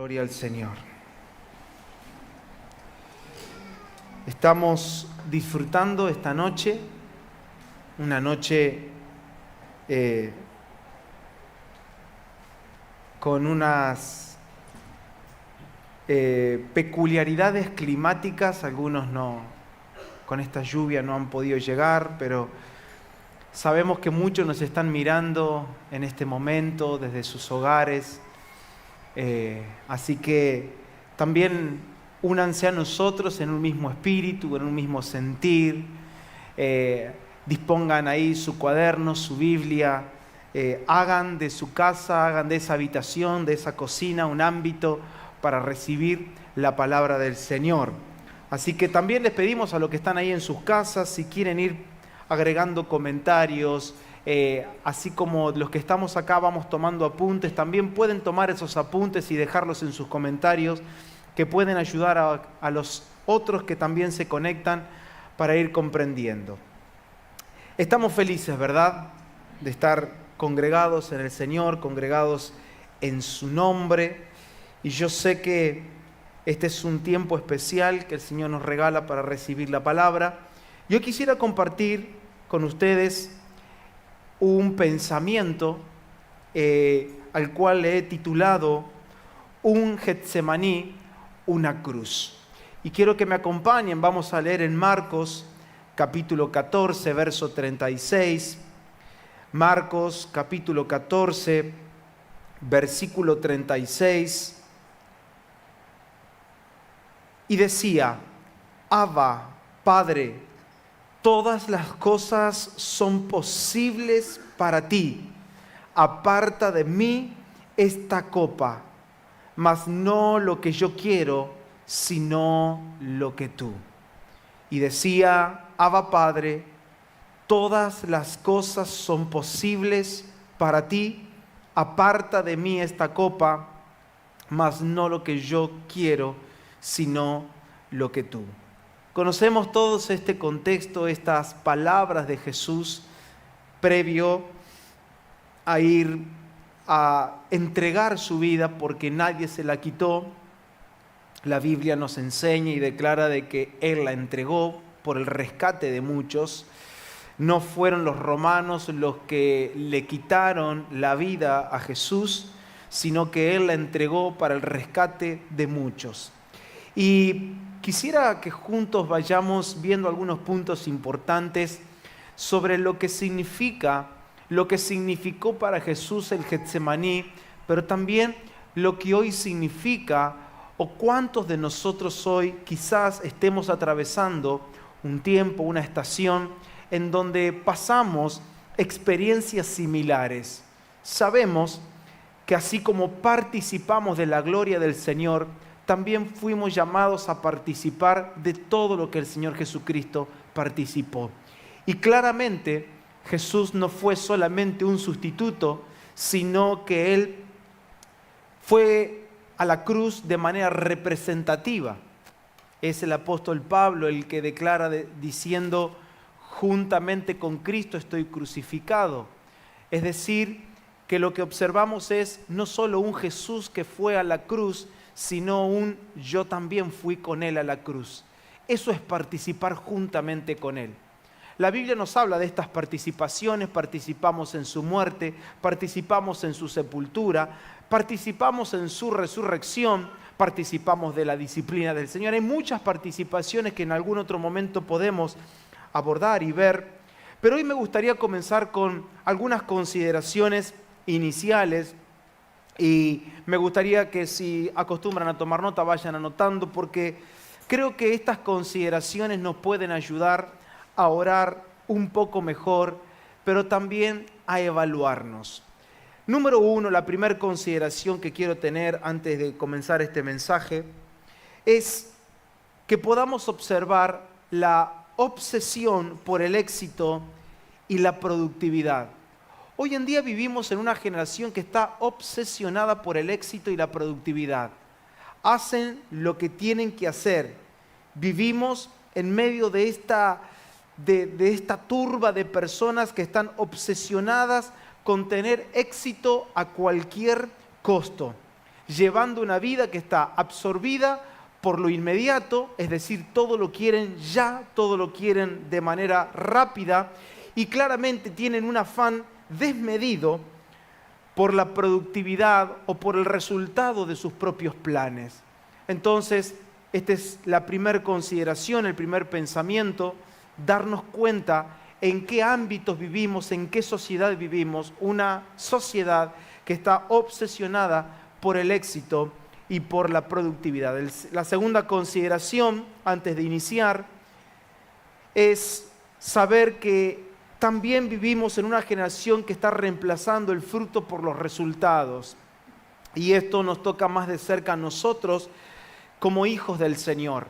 Gloria al Señor. Estamos disfrutando esta noche, una noche con unas peculiaridades climáticas. Algunos con esta lluvia no han podido llegar, pero sabemos que muchos nos están mirando en este momento desde sus hogares. Así que también únanse a nosotros en un mismo espíritu, en un mismo sentir. Dispongan ahí su cuaderno, su Biblia. Hagan de su casa, hagan de esa habitación, de esa cocina, un ámbito para recibir la palabra del Señor. Así que también les pedimos a los que están ahí en sus casas, si quieren ir agregando comentarios, así como los que estamos acá vamos tomando apuntes, también pueden tomar esos apuntes y dejarlos en sus comentarios, que pueden ayudar a los otros que también se conectan para ir comprendiendo. Estamos felices, ¿verdad?, de estar congregados en el Señor, congregados en su nombre, y yo sé que este es un tiempo especial que el Señor nos regala para recibir la palabra. Yo quisiera compartir con ustedes un pensamiento al cual le he titulado Un Getsemaní, una cruz. Y quiero que me acompañen, vamos a leer en Marcos capítulo 14, verso 36. Marcos capítulo 14, versículo 36. Y decía: Abba, Padre, todas las cosas son posibles para ti. Aparta de mí esta copa, mas no lo que yo quiero, sino lo que tú. Y decía: Abba, Padre, todas las cosas son posibles para ti. Aparta de mí esta copa, mas no lo que yo quiero, sino lo que tú. Conocemos todos este contexto, estas palabras de Jesús previo a ir a entregar su vida porque nadie se la quitó. La Biblia nos enseña y declara de que Él la entregó por el rescate de muchos. No fueron los romanos los que le quitaron la vida a Jesús, sino que Él la entregó para el rescate de muchos. Y quisiera que juntos vayamos viendo algunos puntos importantes sobre lo que significó para Jesús el Getsemaní, pero también lo que hoy significa, o cuántos de nosotros hoy quizás estemos atravesando un tiempo, una estación en donde pasamos experiencias similares. Sabemos que así como participamos de la gloria del Señor, también fuimos llamados a participar de todo lo que el Señor Jesucristo participó. Y claramente Jesús no fue solamente un sustituto, sino que Él fue a la cruz de manera representativa. Es el apóstol Pablo el que declara diciendo: juntamente con Cristo estoy crucificado. Es decir, que lo que observamos es no solo un Jesús que fue a la cruz, sino un yo también fui con Él a la cruz. Eso es participar juntamente con Él. La Biblia nos habla de estas participaciones: participamos en su muerte, participamos en su sepultura, participamos en su resurrección, participamos de la disciplina del Señor. Hay muchas participaciones que en algún otro momento podemos abordar y ver, pero hoy me gustaría comenzar con algunas consideraciones iniciales. Y me gustaría que, si acostumbran a tomar nota, vayan anotando, porque creo que estas consideraciones nos pueden ayudar a orar un poco mejor, pero también a evaluarnos. Número uno, la primera consideración que quiero tener antes de comenzar este mensaje es que podamos observar la obsesión por el éxito y la productividad. Hoy en día vivimos en una generación que está obsesionada por el éxito y la productividad. Hacen lo que tienen que hacer. Vivimos en medio de esta turba de personas que están obsesionadas con tener éxito a cualquier costo. llevando una vida que está absorbida por lo inmediato, es decir, todo lo quieren ya, todo lo quieren de manera rápida y claramente tienen un afán desmedido por la productividad o por el resultado de sus propios planes. Entonces, esta es la primera consideración, el primer pensamiento, darnos cuenta en qué ámbitos vivimos, en qué sociedad vivimos, una sociedad que está obsesionada por el éxito y por la productividad. La segunda consideración, antes de iniciar, es saber que también vivimos en una generación que está reemplazando el fruto por los resultados. Y esto nos toca más de cerca a nosotros como hijos del Señor,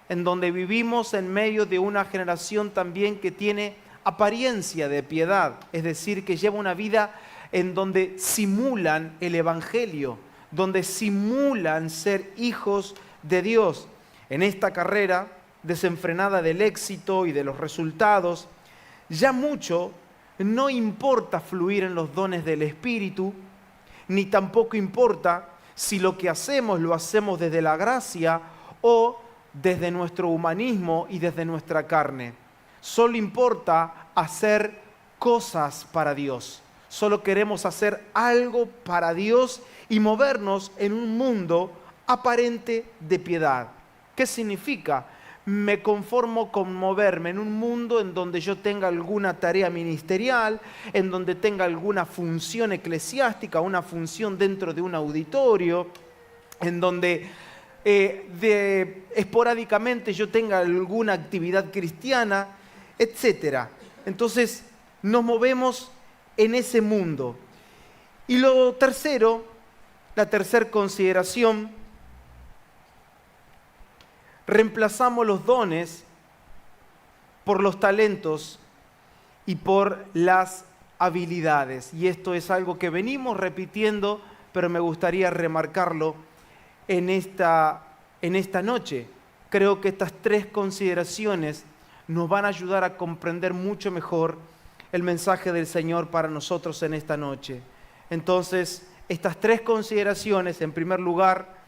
en donde vivimos en medio de una generación también que tiene apariencia de piedad, es decir, que lleva una vida en donde simulan el Evangelio, donde simulan ser hijos de Dios. En esta carrera desenfrenada del éxito y de los resultados, ya mucho no importa fluir en los dones del Espíritu, ni tampoco importa si lo que hacemos lo hacemos desde la gracia o desde nuestro humanismo y desde nuestra carne. Solo importa hacer cosas para Dios. Solo queremos hacer algo para Dios y movernos en un mundo aparente de piedad. ¿Qué significa? Me conformo con moverme en un mundo en donde yo tenga alguna tarea ministerial, en donde tenga alguna función eclesiástica, una función dentro de un auditorio, en donde esporádicamente yo tenga alguna actividad cristiana, etc. Entonces nos movemos en ese mundo. Y lo tercero, la tercera consideración, reemplazamos los dones por los talentos y por las habilidades. Y esto es algo que venimos repitiendo, pero me gustaría remarcarlo en esta noche. Creo que estas tres consideraciones nos van a ayudar a comprender mucho mejor el mensaje del Señor para nosotros en esta noche. Entonces, estas tres consideraciones, en primer lugar,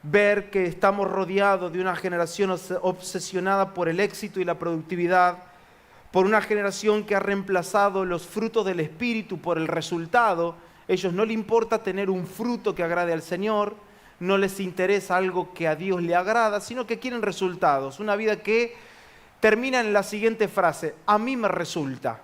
ver que estamos rodeados de una generación obsesionada por el éxito y la productividad, por una generación que ha reemplazado los frutos del Espíritu por el resultado. Ellos no les importa tener un fruto que agrade al Señor, no les interesa algo que a Dios le agrada, sino que quieren resultados. Una vida que termina en la siguiente frase: a mí me resulta.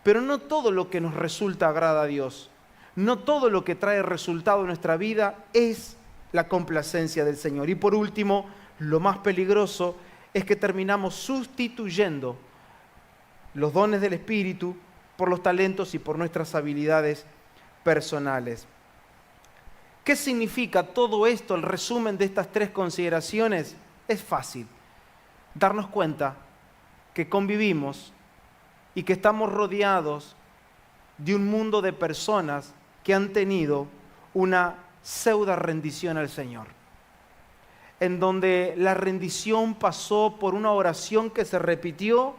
Pero no todo lo que nos resulta agrada a Dios. No todo lo que trae resultado en nuestra vida es la complacencia del Señor. Y por último, lo más peligroso es que terminamos sustituyendo los dones del Espíritu por los talentos y por nuestras habilidades personales. ¿Qué significa todo esto? El resumen de estas tres consideraciones es fácil. Darnos cuenta que convivimos y que estamos rodeados de un mundo de personas que han tenido una pseudo rendición al Señor, en donde la rendición pasó por una oración que se repitió,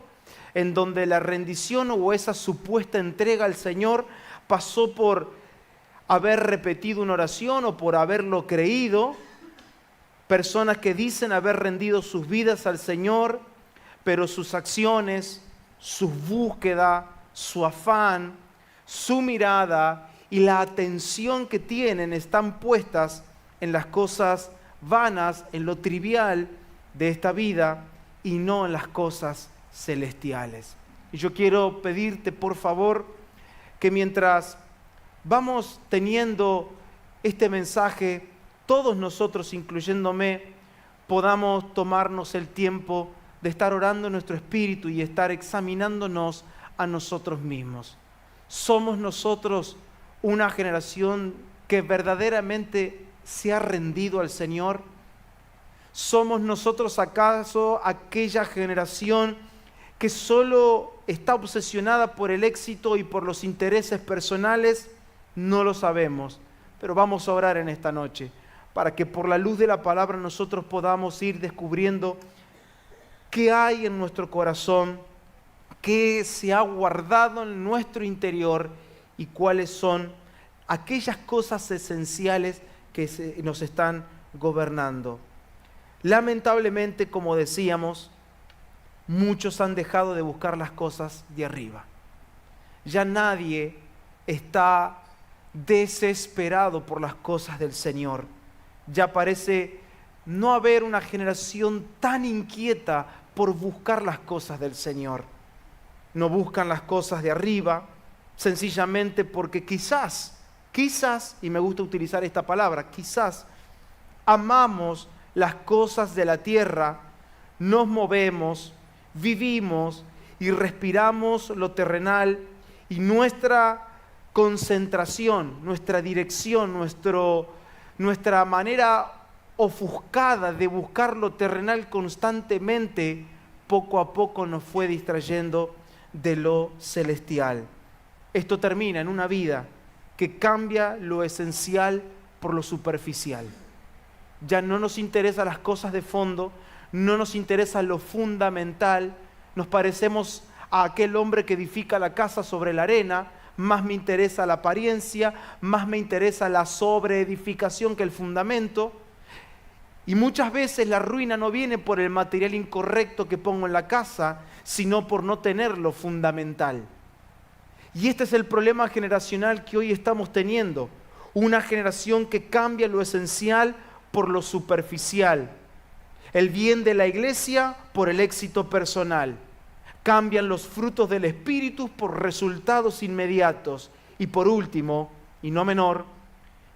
en donde la rendición o esa supuesta entrega al Señor pasó por haber repetido una oración o por haberlo creído. Personas que dicen haber rendido sus vidas al Señor, pero sus acciones, su búsqueda, su afán, su mirada y la atención que tienen están puestas en las cosas vanas, en lo trivial de esta vida y no en las cosas celestiales. Y yo quiero pedirte, por favor, que mientras vamos teniendo este mensaje, todos nosotros, incluyéndome, podamos tomarnos el tiempo de estar orando en nuestro espíritu y estar examinándonos a nosotros mismos. ¿Somos nosotros una generación que verdaderamente se ha rendido al Señor? ¿Somos nosotros acaso aquella generación que solo está obsesionada por el éxito y por los intereses personales? No lo sabemos, pero vamos a orar en esta noche para que por la luz de la palabra nosotros podamos ir descubriendo qué hay en nuestro corazón, qué se ha guardado en nuestro interior y cuáles son aquellas cosas esenciales que nos están gobernando. Lamentablemente, como decíamos, muchos han dejado de buscar las cosas de arriba. Ya nadie está desesperado por las cosas del Señor. Ya parece no haber una generación tan inquieta por buscar las cosas del Señor. No buscan las cosas de arriba, sencillamente porque quizás, y me gusta utilizar esta palabra, quizás amamos las cosas de la tierra, nos movemos, vivimos y respiramos lo terrenal, y nuestra concentración, nuestra dirección, nuestra manera ofuscada de buscar lo terrenal constantemente, poco a poco nos fue distrayendo de lo celestial. Esto termina en una vida que cambia lo esencial por lo superficial. Ya no nos interesan las cosas de fondo, no nos interesa lo fundamental, nos parecemos a aquel hombre que edifica la casa sobre la arena, más me interesa la apariencia, más me interesa la sobreedificación que el fundamento. Y muchas veces la ruina no viene por el material incorrecto que pongo en la casa, sino por no tener lo fundamental. Y este es el problema generacional que hoy estamos teniendo. Una generación que cambia lo esencial por lo superficial. El bien de la iglesia por el éxito personal. Cambian los frutos del Espíritu por resultados inmediatos. Y por último, y no menor,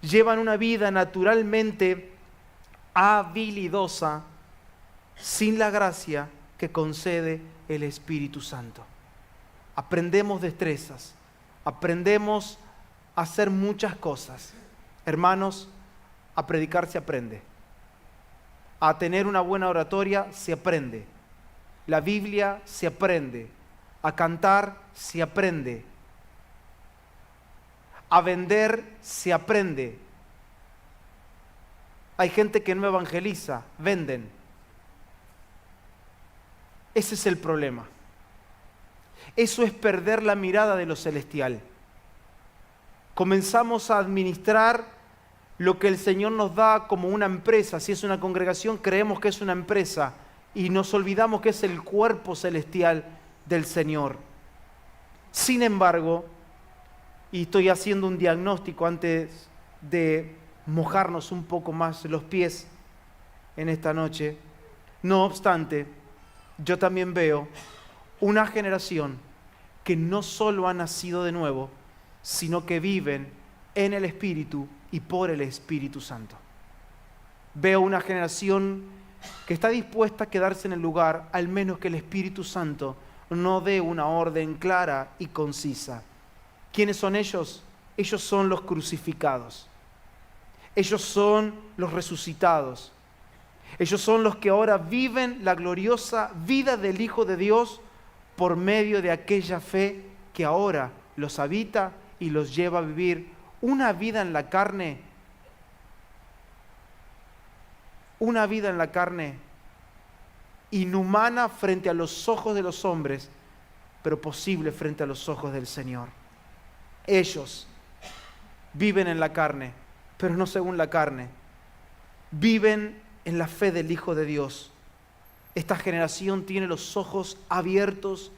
llevan una vida naturalmente habilidosa sin la gracia que concede el Espíritu Santo. Aprendemos destrezas, aprendemos a hacer muchas cosas. Hermanos, a predicar se aprende. A tener una buena oratoria se aprende. La Biblia se aprende. A cantar se aprende. A vender se aprende. Hay gente que no evangeliza, venden. Ese es el problema. Eso es perder la mirada de lo celestial. Comenzamos a administrar lo que el Señor nos da como una empresa. Si es una congregación, creemos que es una empresa y nos olvidamos que es el cuerpo celestial del Señor. Sin embargo, y estoy haciendo un diagnóstico antes de mojarnos un poco más los pies en esta noche, no obstante, yo también veo una generación que no solo ha nacido de nuevo, sino que viven en el Espíritu y por el Espíritu Santo. Veo una generación que está dispuesta a quedarse en el lugar, al menos que el Espíritu Santo no dé una orden clara y concisa. ¿Quiénes son ellos? Ellos son los crucificados. Ellos son los resucitados. Ellos son los que ahora viven la gloriosa vida del Hijo de Dios por medio de aquella fe que ahora los habita y los lleva a vivir una vida en la carne, inhumana frente a los ojos de los hombres, pero posible frente a los ojos del Señor. Ellos viven en la carne, pero no según la carne. Viven en la fe del Hijo de Dios. Esta generación tiene los ojos abiertos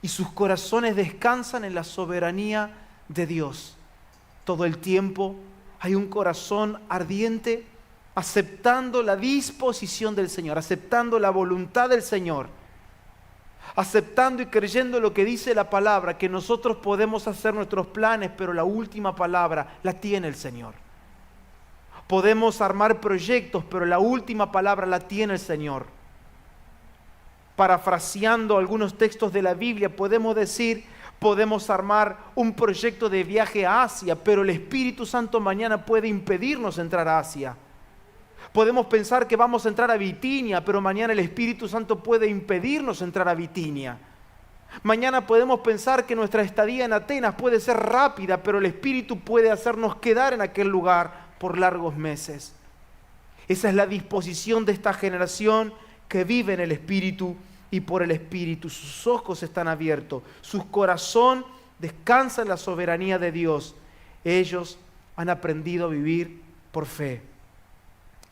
y sus corazones descansan en la soberanía de Dios. Todo el tiempo hay un corazón ardiente aceptando la disposición del Señor, aceptando la voluntad del Señor, aceptando y creyendo lo que dice la palabra, que nosotros podemos hacer nuestros planes, pero la última palabra la tiene el Señor. Podemos armar proyectos, pero la última palabra la tiene el Señor. Parafraseando algunos textos de la Biblia, podemos decir, podemos armar un proyecto de viaje a Asia, pero el Espíritu Santo mañana puede impedirnos entrar a Asia. Podemos pensar que vamos a entrar a Bitinia, pero mañana el Espíritu Santo puede impedirnos entrar a Bitinia. Mañana podemos pensar que nuestra estadía en Atenas puede ser rápida, pero el Espíritu puede hacernos quedar en aquel lugar por largos meses. Esa es la disposición de esta generación que vive en el Espíritu y por el Espíritu. Sus ojos están abiertos, su corazón descansa en la soberanía de Dios. Ellos han aprendido a vivir por fe.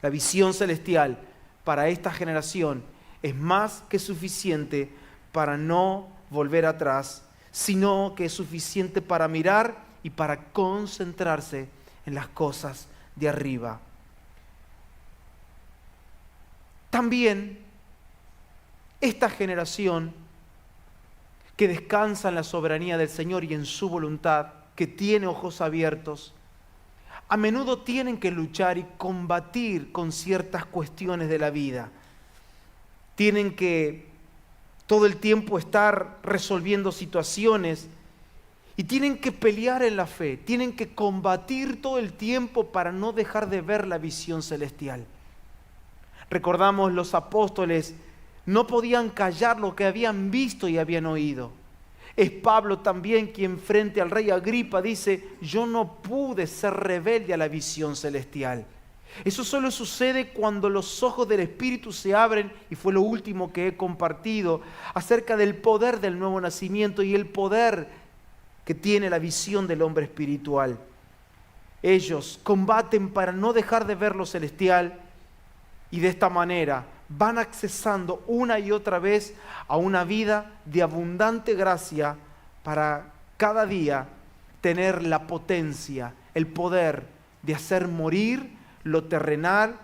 La visión celestial para esta generación es más que suficiente para no volver atrás, sino que es suficiente para mirar y para concentrarse en las cosas de arriba. También esta generación que descansa en la soberanía del Señor y en su voluntad, que tiene ojos abiertos, a menudo tienen que luchar y combatir con ciertas cuestiones de la vida. Tienen que todo el tiempo estar resolviendo situaciones y tienen que pelear en la fe, tienen que combatir todo el tiempo para no dejar de ver la visión celestial. Recordamos, los apóstoles no podían callar lo que habían visto y habían oído. Es Pablo también quien frente al rey Agripa dice: yo no pude ser rebelde a la visión celestial. Eso solo sucede cuando los ojos del Espíritu se abren, y fue lo último que he compartido acerca del poder del nuevo nacimiento y el poder que tiene la visión del hombre espiritual. Ellos combaten para no dejar de ver lo celestial y de esta manera van accesando una y otra vez a una vida de abundante gracia para cada día tener la potencia, el poder de hacer morir lo terrenal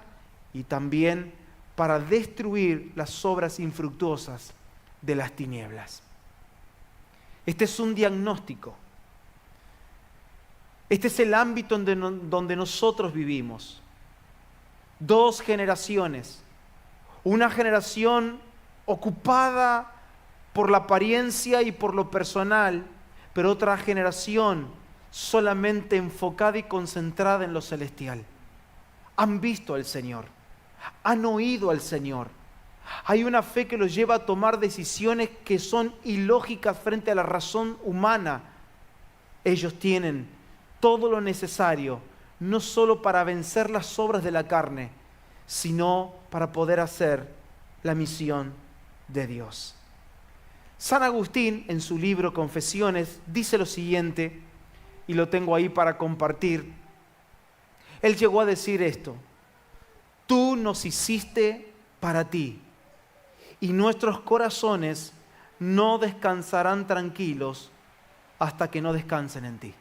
y también para destruir las obras infructuosas de las tinieblas. Este es un diagnóstico. Este es el ámbito donde nosotros vivimos. Dos generaciones. Una generación ocupada por la apariencia y por lo personal, pero otra generación solamente enfocada y concentrada en lo celestial. Han visto al Señor, han oído al Señor. Hay una fe que los lleva a tomar decisiones que son ilógicas frente a la razón humana. Ellos tienen todo lo necesario, no solo para vencer las obras de la carne, sino para poder hacer la misión de Dios. San Agustín, en su libro Confesiones, dice lo siguiente, y lo tengo ahí para compartir. Él llegó a decir esto: tú nos hiciste para ti, y nuestros corazones no descansarán tranquilos hasta que no descansen en ti.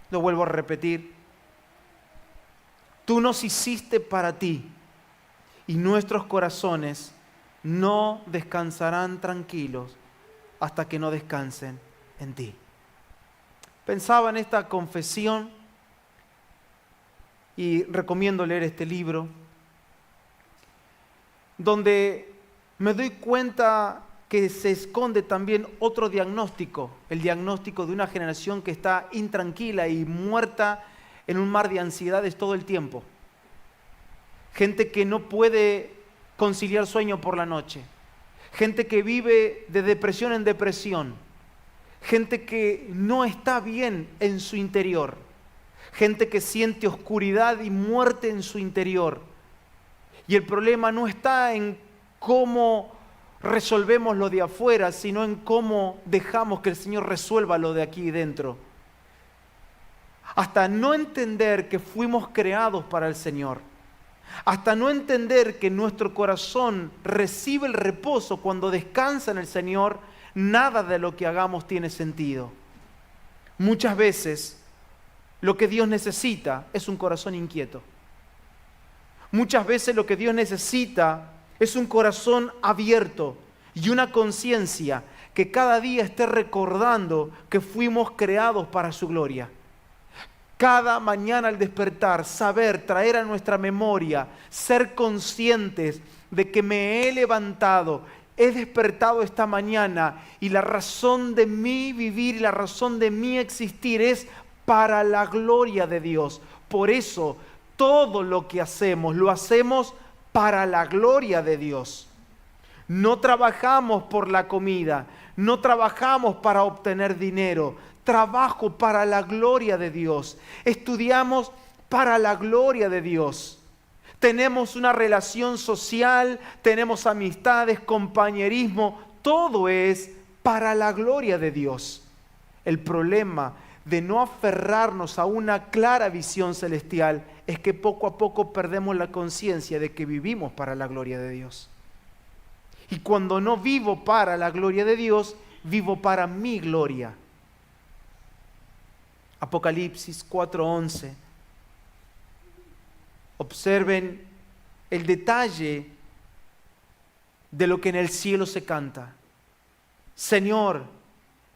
Lo vuelvo a repetir. Tú nos hiciste para ti, y nuestros corazones no descansarán tranquilos hasta que no descansen en ti. Pensaba en esta confesión y recomiendo leer este libro, donde me doy cuenta que se esconde también otro diagnóstico, el diagnóstico de una generación que está intranquila y muerta en un mar de ansiedades todo el tiempo. Gente que no puede conciliar sueño por la noche. Gente que vive de depresión en depresión. Gente que no está bien en su interior. Gente que siente oscuridad y muerte en su interior. Y el problema no está en cómo resolvemos lo de afuera, sino en cómo dejamos que el Señor resuelva lo de aquí dentro. Hasta no entender que fuimos creados para el Señor, hasta no entender que nuestro corazón recibe el reposo cuando descansa en el Señor, nada de lo que hagamos tiene sentido. Muchas veces lo que Dios necesita es un corazón inquieto. Muchas veces lo que Dios necesita es un corazón abierto y una conciencia que cada día esté recordando que fuimos creados para su gloria. Cada mañana al despertar, saber, traer a nuestra memoria, ser conscientes de que me he levantado, he despertado esta mañana y la razón de mi vivir y la razón de mi existir es para la gloria de Dios. Por eso todo lo que hacemos, lo hacemos para la gloria de Dios. No trabajamos por la comida, no trabajamos para obtener dinero. Trabajo para la gloria de Dios. Estudiamos para la gloria de Dios. Tenemos una relación social, tenemos amistades, compañerismo. Todo es para la gloria de Dios. El problema de no aferrarnos a una clara visión celestial es que poco a poco perdemos la conciencia de que vivimos para la gloria de Dios. Y cuando no vivo para la gloria de Dios, vivo para mi gloria. Apocalipsis 4:11. Observen el detalle de lo que en el cielo se canta. Señor,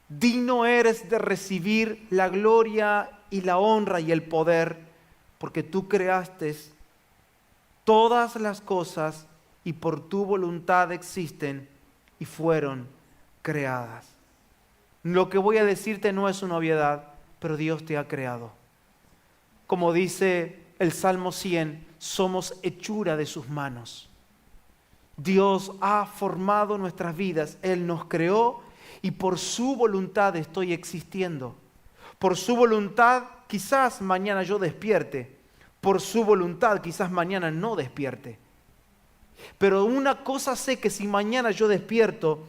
digno eres de recibir la gloria y la honra y el poder, porque tú creaste todas las cosas y por tu voluntad existen y fueron creadas. Lo que voy a decirte no es una obviedad, pero Dios te ha creado. Como dice el Salmo 100, somos hechura de sus manos. Dios ha formado nuestras vidas, Él nos creó y por su voluntad estoy existiendo. Por su voluntad quizás mañana yo despierte, por su voluntad quizás mañana no despierte. Pero una cosa sé, que si mañana yo despierto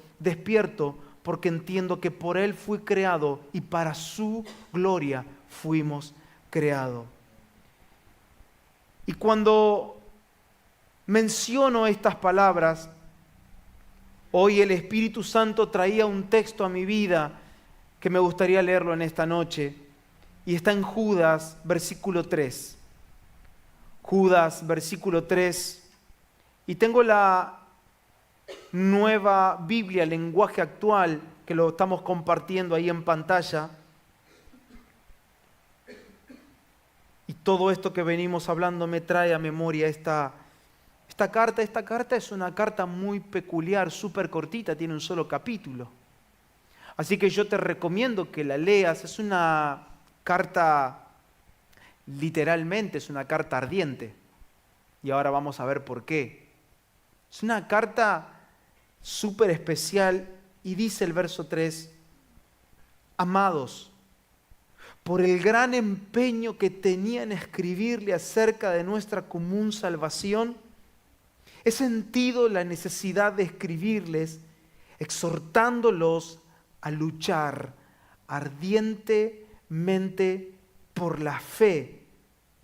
porque entiendo que por Él fui creado y para su gloria fuimos creados. Y cuando menciono estas palabras, hoy el Espíritu Santo traía un texto a mi vida que me gustaría leerlo en esta noche, y está en Judas, versículo 3. Judas, versículo 3. Y tengo la Nueva Biblia, lenguaje actual, que lo estamos compartiendo ahí en pantalla. Y todo esto que venimos hablando me trae a memoria esta carta. Esta carta es una carta muy peculiar, súper cortita, tiene un solo capítulo. Así que yo te recomiendo que la leas. Es una carta, literalmente es una carta ardiente. Y ahora vamos a ver por qué. Es una carta súper especial y dice el verso 3, amados, por el gran empeño que tenía en escribirle acerca de nuestra común salvación, he sentido la necesidad de escribirles, exhortándolos a luchar ardientemente por la fe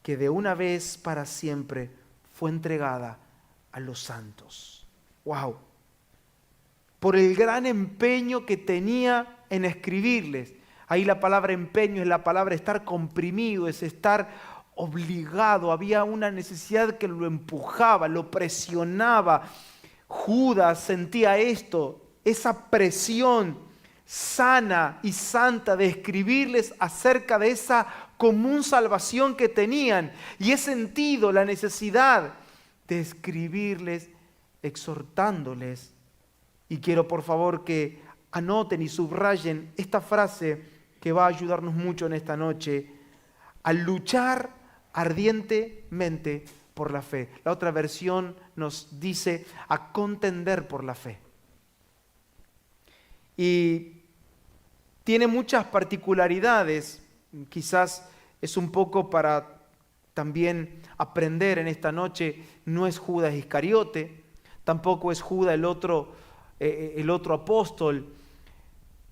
que de una vez para siempre fue entregada a los santos. ¡Wow! Por el gran empeño que tenía en escribirles. Ahí la palabra empeño es la palabra estar comprimido, es estar obligado. Había una necesidad que lo empujaba, lo presionaba. Judas sentía esto, esa presión sana y santa de escribirles acerca de esa común salvación que tenían. Y he sentido la necesidad de escribirles, exhortándoles. Y quiero por favor que anoten y subrayen esta frase que va a ayudarnos mucho en esta noche: a luchar ardientemente por la fe. La otra versión nos dice a contender por la fe. Y tiene muchas particularidades, quizás es un poco para también aprender en esta noche. No es Judas Iscariote, tampoco es Judas el otro apóstol.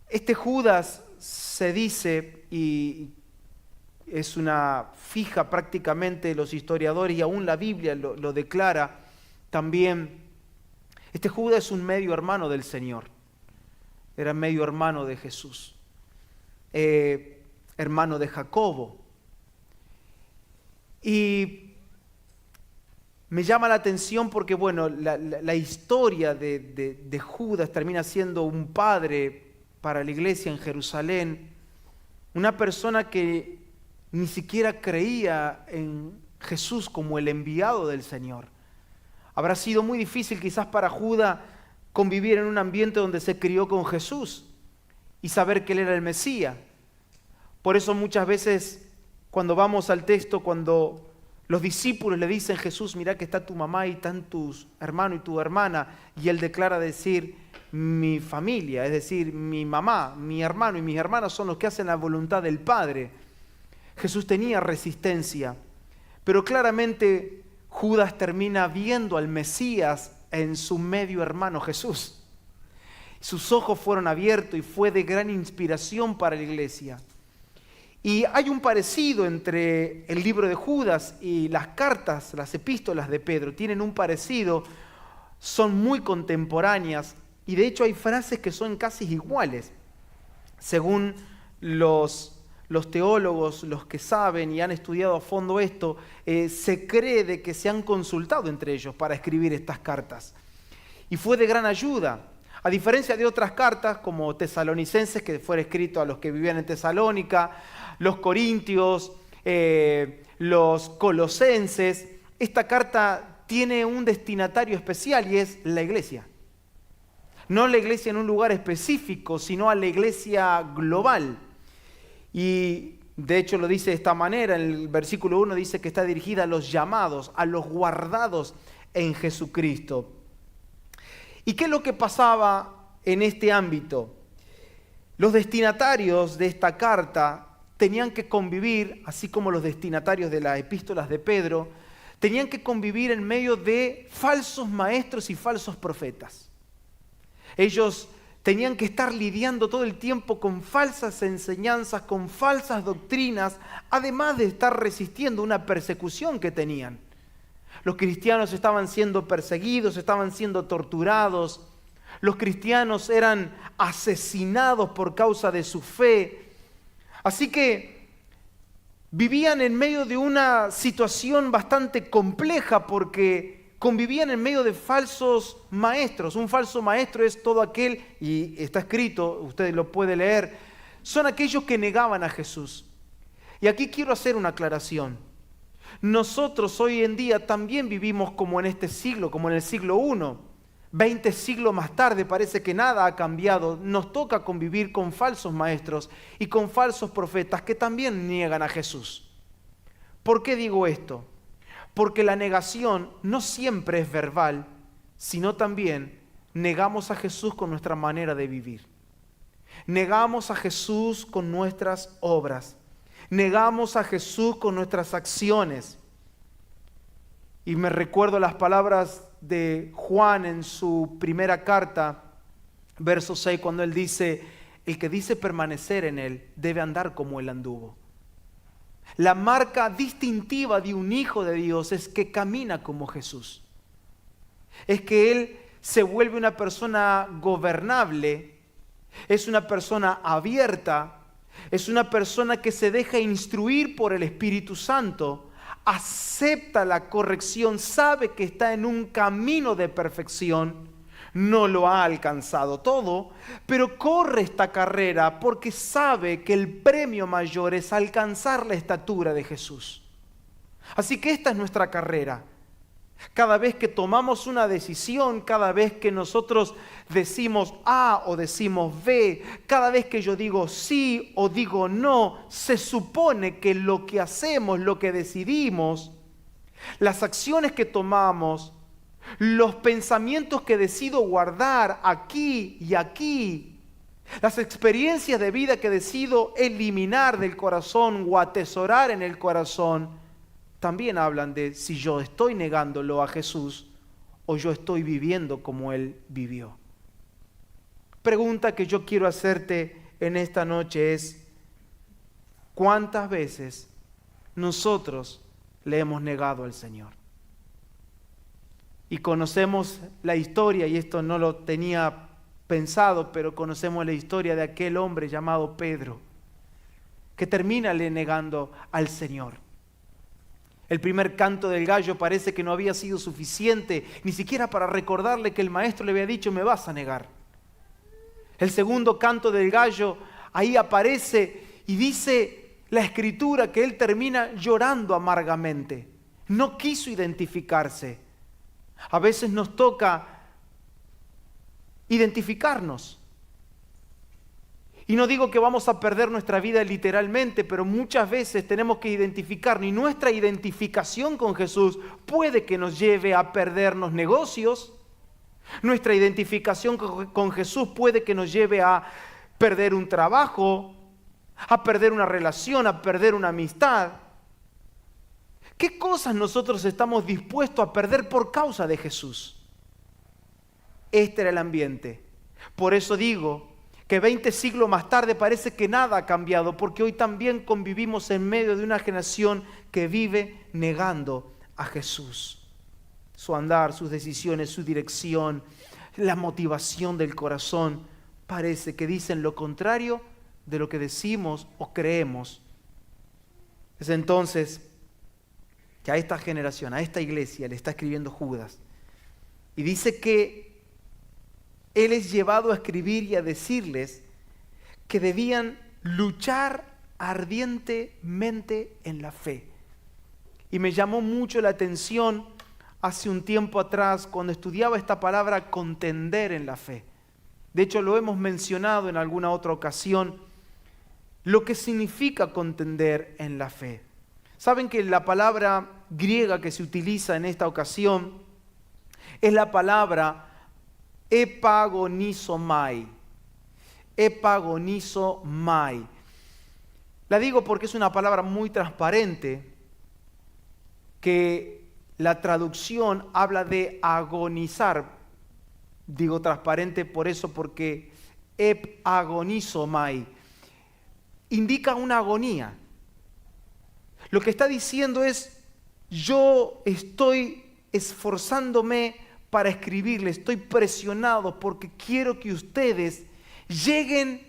Este Judas se dice, y es una fija prácticamente los historiadores, y aún la Biblia lo declara también, este Judas es un medio hermano del Señor, era medio hermano de Jesús, hermano de Jacobo. Y me llama la atención porque, bueno, la historia de Judas termina siendo un padre para la iglesia en Jerusalén, una persona que ni siquiera creía en Jesús como el enviado del Señor. Habrá sido muy difícil quizás para Judas convivir en un ambiente donde se crió con Jesús y saber que Él era el Mesías. Por eso muchas veces cuando vamos al texto, cuando los discípulos le dicen: Jesús, mira que está tu mamá y están tus hermanos y tu hermana, y Él declara decir: mi familia, es decir, mi mamá, mi hermano y mis hermanas son los que hacen la voluntad del Padre. Jesús tenía resistencia, pero claramente Judas termina viendo al Mesías en su medio hermano Jesús. Sus ojos fueron abiertos y fue de gran inspiración para la iglesia. Y hay un parecido entre el libro de Judas y las cartas, las epístolas de Pedro. Tienen un parecido, son muy contemporáneas y de hecho hay frases que son casi iguales. Según los teólogos, los que saben y han estudiado a fondo esto, se cree de que se han consultado entre ellos para escribir estas cartas. Y fue de gran ayuda. A diferencia de otras cartas, como Tesalonicenses, que fue escrito a los que vivían en Tesalónica, los Corintios, los Colosenses, esta carta tiene un destinatario especial y es la iglesia. No la iglesia en un lugar específico, sino a la iglesia global. Y de hecho lo dice de esta manera, en el versículo 1 dice que está dirigida a los llamados, a los guardados en Jesucristo. ¿Y qué es lo que pasaba en este ámbito? Los destinatarios de esta carta tenían que convivir, así como los destinatarios de las epístolas de Pedro, tenían que convivir en medio de falsos maestros y falsos profetas. Ellos tenían que estar lidiando todo el tiempo con falsas enseñanzas, con falsas doctrinas, además de estar resistiendo una persecución que tenían. Los cristianos estaban siendo perseguidos, estaban siendo torturados. Los cristianos eran asesinados por causa de su fe. Así que vivían en medio de una situación bastante compleja porque convivían en medio de falsos maestros. Un falso maestro es todo aquel, y está escrito, usted lo puede leer, son aquellos que negaban a Jesús. Y aquí quiero hacer una aclaración. Nosotros hoy en día también vivimos como en este siglo, como en el siglo I. 20 siglos más tarde parece que nada ha cambiado. Nos toca convivir con falsos maestros y con falsos profetas que también niegan a Jesús. ¿Por qué digo esto? Porque la negación no siempre es verbal, sino también negamos a Jesús con nuestra manera de vivir. Negamos a Jesús con nuestras obras. Negamos a Jesús con nuestras acciones. Y me recuerdo las palabras de Juan en su primera carta, verso 6, cuando él dice, el que dice permanecer en él debe andar como él anduvo. La marca distintiva de un hijo de Dios es que camina como Jesús. Es que él se vuelve una persona gobernable, es una persona abierta, es una persona que se deja instruir por el Espíritu Santo, acepta la corrección, sabe que está en un camino de perfección, no lo ha alcanzado todo, pero corre esta carrera porque sabe que el premio mayor es alcanzar la estatura de Jesús. Así que esta es nuestra carrera. Cada vez que tomamos una decisión, cada vez que nosotros decimos A o decimos B, cada vez que yo digo sí o digo no, se supone que lo que hacemos, lo que decidimos, las acciones que tomamos, los pensamientos que decido guardar aquí y aquí, las experiencias de vida que decido eliminar del corazón o atesorar en el corazón, también hablan de si yo estoy negándolo a Jesús o yo estoy viviendo como Él vivió. Pregunta que yo quiero hacerte en esta noche es, ¿cuántas veces nosotros le hemos negado al Señor? Y conocemos la historia, y esto no lo tenía pensado, pero conocemos la historia de aquel hombre llamado Pedro, que termina le negando al Señor. El primer canto del gallo parece que no había sido suficiente, ni siquiera para recordarle que el maestro le había dicho, me vas a negar. El segundo canto del gallo, ahí aparece y dice la Escritura que él termina llorando amargamente. No quiso identificarse. A veces nos toca identificarnos. Y no digo que vamos a perder nuestra vida literalmente, pero muchas veces tenemos que identificarnos. Y nuestra identificación con Jesús puede que nos lleve a perdernos negocios. Nuestra identificación con Jesús puede que nos lleve a perder un trabajo, a perder una relación, a perder una amistad. ¿Qué cosas nosotros estamos dispuestos a perder por causa de Jesús? Este era el ambiente. Por eso digo que 20 siglos más tarde parece que nada ha cambiado, porque hoy también convivimos en medio de una generación que vive negando a Jesús. Su andar, sus decisiones, su dirección, la motivación del corazón, parece que dicen lo contrario de lo que decimos o creemos. Es entonces que a esta generación, a esta iglesia, le está escribiendo Judas. Y dice que él es llevado a escribir y a decirles que debían luchar ardientemente en la fe. Y me llamó mucho la atención hace un tiempo atrás cuando estudiaba esta palabra contender en la fe. De hecho, lo hemos mencionado en alguna otra ocasión, lo que significa contender en la fe. Saben que la palabra griega que se utiliza en esta ocasión es la palabra epagonizomai. Epagonizomai. La digo porque es una palabra muy transparente, que la traducción habla de agonizar. Digo transparente por eso, porque epagonizomai indica una agonía. Lo que está diciendo es, yo estoy esforzándome para escribirle, estoy presionado porque quiero que ustedes lleguen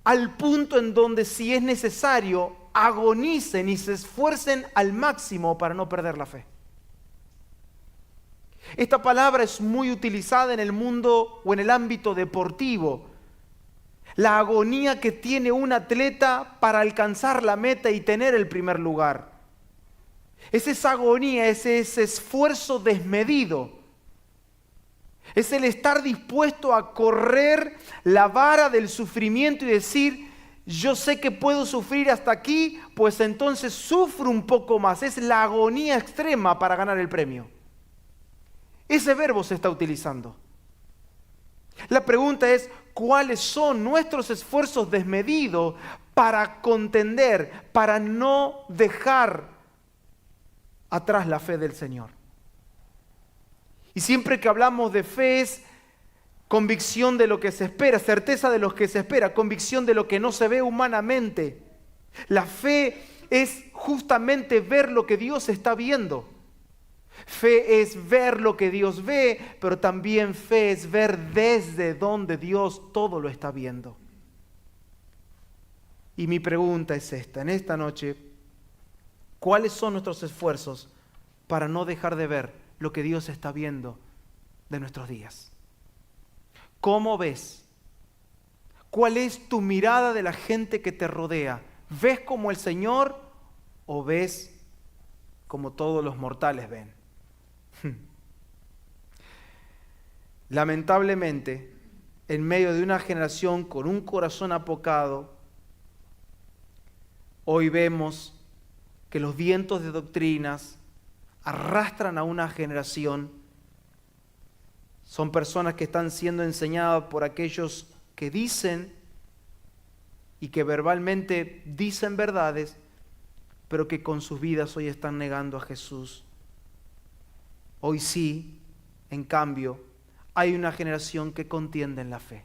al punto en donde, si es necesario, agonicen y se esfuercen al máximo para no perder la fe. Esta palabra es muy utilizada en el mundo o en el ámbito deportivo. La agonía que tiene un atleta para alcanzar la meta y tener el primer lugar. Es esa agonía, es ese esfuerzo desmedido. Es el estar dispuesto a correr la vara del sufrimiento y decir, yo sé que puedo sufrir hasta aquí, pues entonces sufro un poco más. Es la agonía extrema para ganar el premio. Ese verbo se está utilizando. La pregunta es, ¿cuáles son nuestros esfuerzos desmedidos para contender, para no dejar atrás la fe del Señor? Y siempre que hablamos de fe es convicción de lo que se espera, certeza de lo que se espera, convicción de lo que no se ve humanamente. La fe es justamente ver lo que Dios está viendo. Fe es ver lo que Dios ve, pero también fe es ver desde donde Dios todo lo está viendo. Y mi pregunta es esta, en esta noche, ¿cuáles son nuestros esfuerzos para no dejar de ver lo que Dios está viendo de nuestros días? ¿Cómo ves? ¿Cuál es tu mirada de la gente que te rodea? ¿Ves como el Señor o ves como todos los mortales ven? Lamentablemente, en medio de una generación con un corazón apocado, hoy vemos que los vientos de doctrinas arrastran a una generación. Son personas que están siendo enseñadas por aquellos que dicen y que verbalmente dicen verdades, pero que con sus vidas hoy están negando a Jesús. Hoy sí, en cambio, hay una generación que contiende en la fe.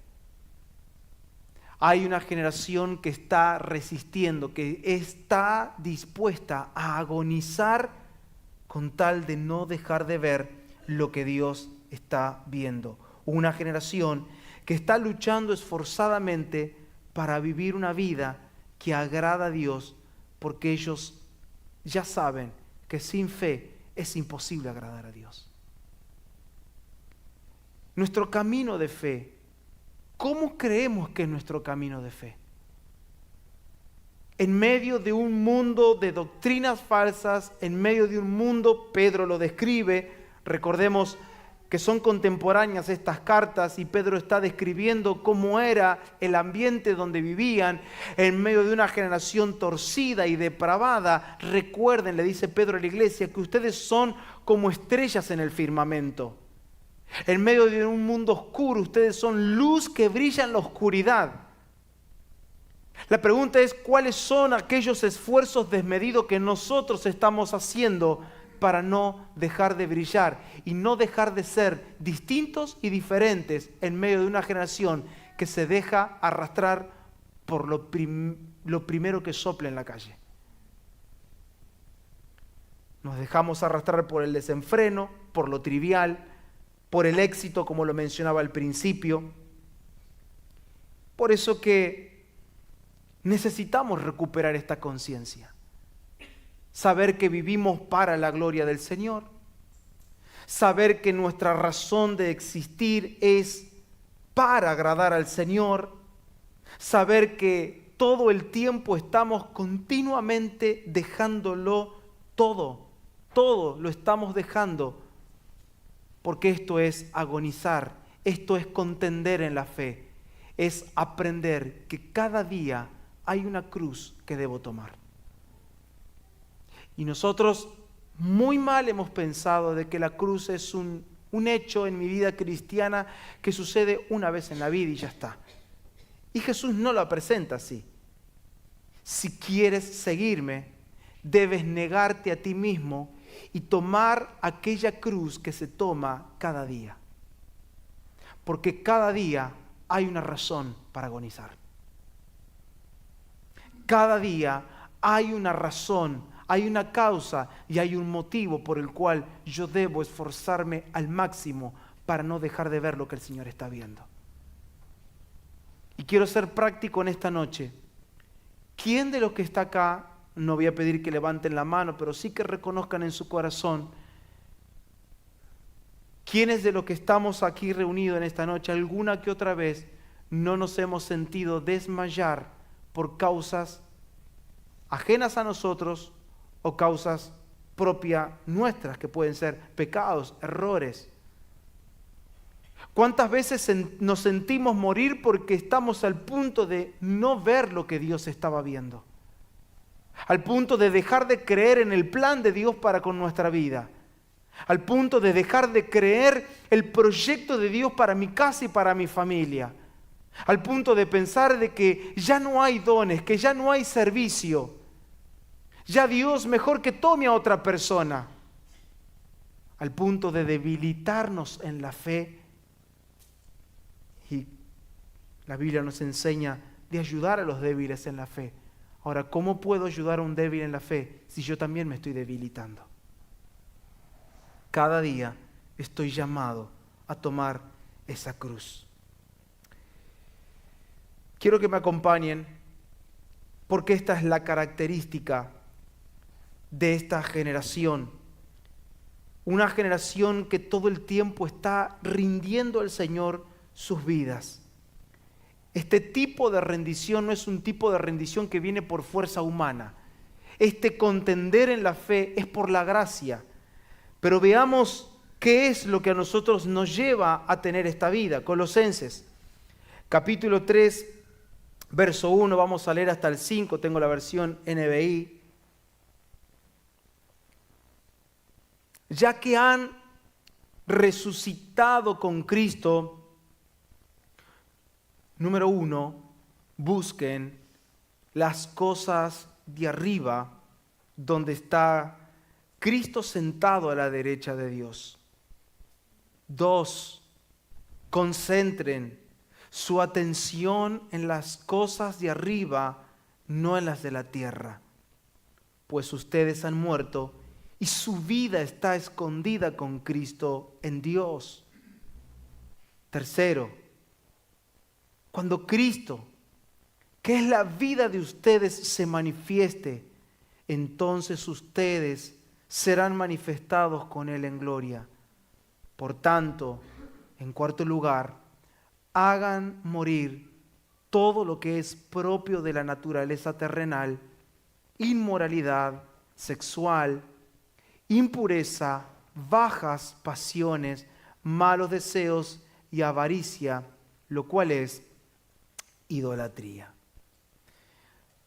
Hay una generación que está resistiendo, que está dispuesta a agonizar con tal de no dejar de ver lo que Dios está viendo. Una generación que está luchando esforzadamente para vivir una vida que agrada a Dios, porque ellos ya saben que sin fe es imposible agradar a Dios. Nuestro camino de fe, ¿cómo creemos que es nuestro camino de fe? En medio de un mundo de doctrinas falsas, en medio de un mundo, Pedro lo describe, recordemos que son contemporáneas estas cartas y Pedro está describiendo cómo era el ambiente donde vivían, en medio de una generación torcida y depravada. Recuerden, le dice Pedro a la iglesia, que ustedes son como estrellas en el firmamento. En medio de un mundo oscuro, ustedes son luz que brilla en la oscuridad. La pregunta es, ¿cuáles son aquellos esfuerzos desmedidos que nosotros estamos haciendo para no dejar de brillar y no dejar de ser distintos y diferentes en medio de una generación que se deja arrastrar por lo primero que sopla en la calle. Nos dejamos arrastrar por el desenfreno, por lo trivial, por el éxito, como lo mencionaba al principio. Por eso que necesitamos recuperar esta conciencia. Saber que vivimos para la gloria del Señor. Saber que nuestra razón de existir es para agradar al Señor. Saber que todo el tiempo estamos continuamente dejándolo todo lo estamos dejando, porque esto es agonizar, esto es contender en la fe, es aprender que cada día hay una cruz que debo tomar. Y nosotros muy mal hemos pensado de que la cruz es un hecho en mi vida cristiana que sucede una vez en la vida y ya está. Y Jesús no la presenta así. Si quieres seguirme, debes negarte a ti mismo y tomar aquella cruz que se toma cada día. Porque cada día hay una razón para agonizar. Cada día hay una razón, hay una causa y hay un motivo por el cual yo debo esforzarme al máximo para no dejar de ver lo que el Señor está viendo. Y quiero ser práctico en esta noche. ¿Quién de los que está acá, no voy a pedir que levanten la mano, pero sí que reconozcan en su corazón, quiénes de los que estamos aquí reunidos en esta noche, alguna que otra vez, no nos hemos sentido desmayar por causas ajenas a nosotros o causas propias nuestras, que pueden ser pecados, errores? ¿Cuántas veces nos sentimos morir porque estamos al punto de no ver lo que Dios estaba viendo? Al punto de dejar de creer en el plan de Dios para con nuestra vida. Al punto de dejar de creer el proyecto de Dios para mi casa y para mi familia. Al punto de pensar de que ya no hay dones, que ya no hay servicio. Ya Dios mejor que tome a otra persona. Al punto de debilitarnos en la fe. Y la Biblia nos enseña de ayudar a los débiles en la fe. Ahora, ¿cómo puedo ayudar a un débil en la fe si yo también me estoy debilitando? Cada día estoy llamado a tomar esa cruz. Quiero que me acompañen porque esta es la característica de esta generación. Una generación que todo el tiempo está rindiendo al Señor sus vidas. Este tipo de rendición no es un tipo de rendición que viene por fuerza humana. Este contender en la fe es por la gracia. Pero veamos qué es lo que a nosotros nos lleva a tener esta vida. Colosenses, capítulo 3, verso 1, vamos a leer hasta el 5, tengo la versión NBI. Ya que han resucitado con Cristo, número 1, busquen las cosas de arriba, donde está Cristo sentado a la derecha de Dios. 2, concentren su atención en las cosas de arriba, no en las de la tierra, pues ustedes han muerto y su vida está escondida con Cristo en Dios. 3, cuando Cristo, que es la vida de ustedes, se manifieste, entonces ustedes serán manifestados con Él en gloria. Por tanto, en 4 lugar, hagan morir todo lo que es propio de la naturaleza terrenal: inmoralidad sexual, impureza, bajas pasiones, malos deseos y avaricia, lo cual es idolatría.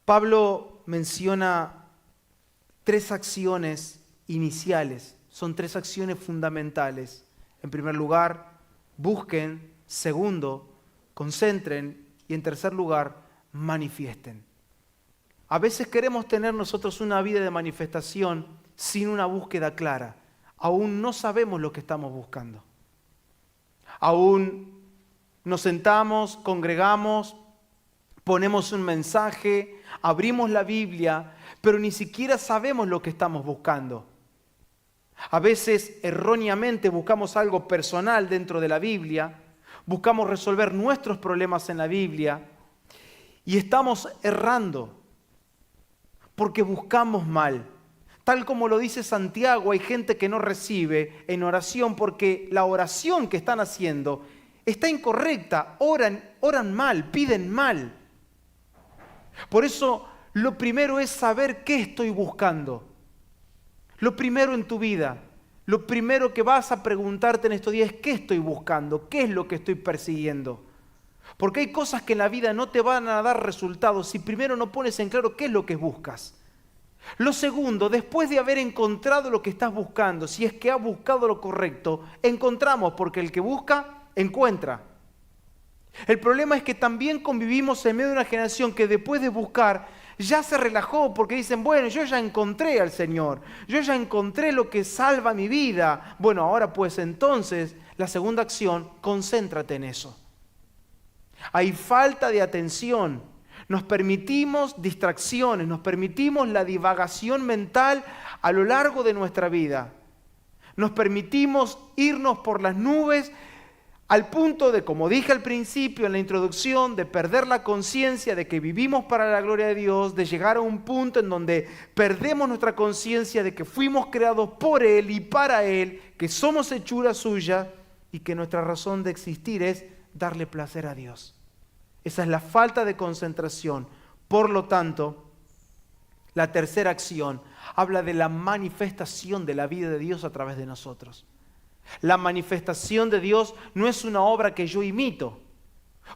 Pablo menciona 3 acciones iniciales, son 3 acciones fundamentales. En primer lugar, busquen; segundo, concentren; y en tercer lugar, manifiesten. A veces queremos tener nosotros una vida de manifestación sin una búsqueda clara. Aún no sabemos lo que estamos buscando. Aún Nos sentamos, congregamos, ponemos un mensaje, abrimos la Biblia, pero ni siquiera sabemos lo que estamos buscando. A veces erróneamente buscamos algo personal dentro de la Biblia, buscamos resolver nuestros problemas en la Biblia y estamos errando porque buscamos mal. Tal como lo dice Santiago, hay gente que no recibe en oración porque la oración que están haciendo está incorrecta, oran mal, piden mal. Por eso lo primero es saber qué estoy buscando. Lo primero en tu vida, lo primero que vas a preguntarte en estos días es qué estoy buscando, qué es lo que estoy persiguiendo. Porque hay cosas que en la vida no te van a dar resultados si primero no pones en claro qué es lo que buscas. Lo segundo, después de haber encontrado lo que estás buscando, si es que has buscado lo correcto, encontramos, porque el que busca, encuentra. El problema es que también convivimos en medio de una generación que después de buscar ya se relajó porque dicen, bueno, yo ya encontré al Señor, yo ya encontré lo que salva mi vida. Bueno, ahora pues entonces, la segunda acción, concéntrate en eso. Hay falta de atención, nos permitimos distracciones, nos permitimos la divagación mental a lo largo de nuestra vida. Nos permitimos irnos por las nubes al punto de, como dije al principio en la introducción, de perder la conciencia de que vivimos para la gloria de Dios, de llegar a un punto en donde perdemos nuestra conciencia de que fuimos creados por Él y para Él, que somos hechura suya y que nuestra razón de existir es darle placer a Dios. Esa es la falta de concentración. Por lo tanto, la tercera acción habla de la manifestación de la vida de Dios a través de nosotros. La manifestación de Dios no es una obra que yo imito.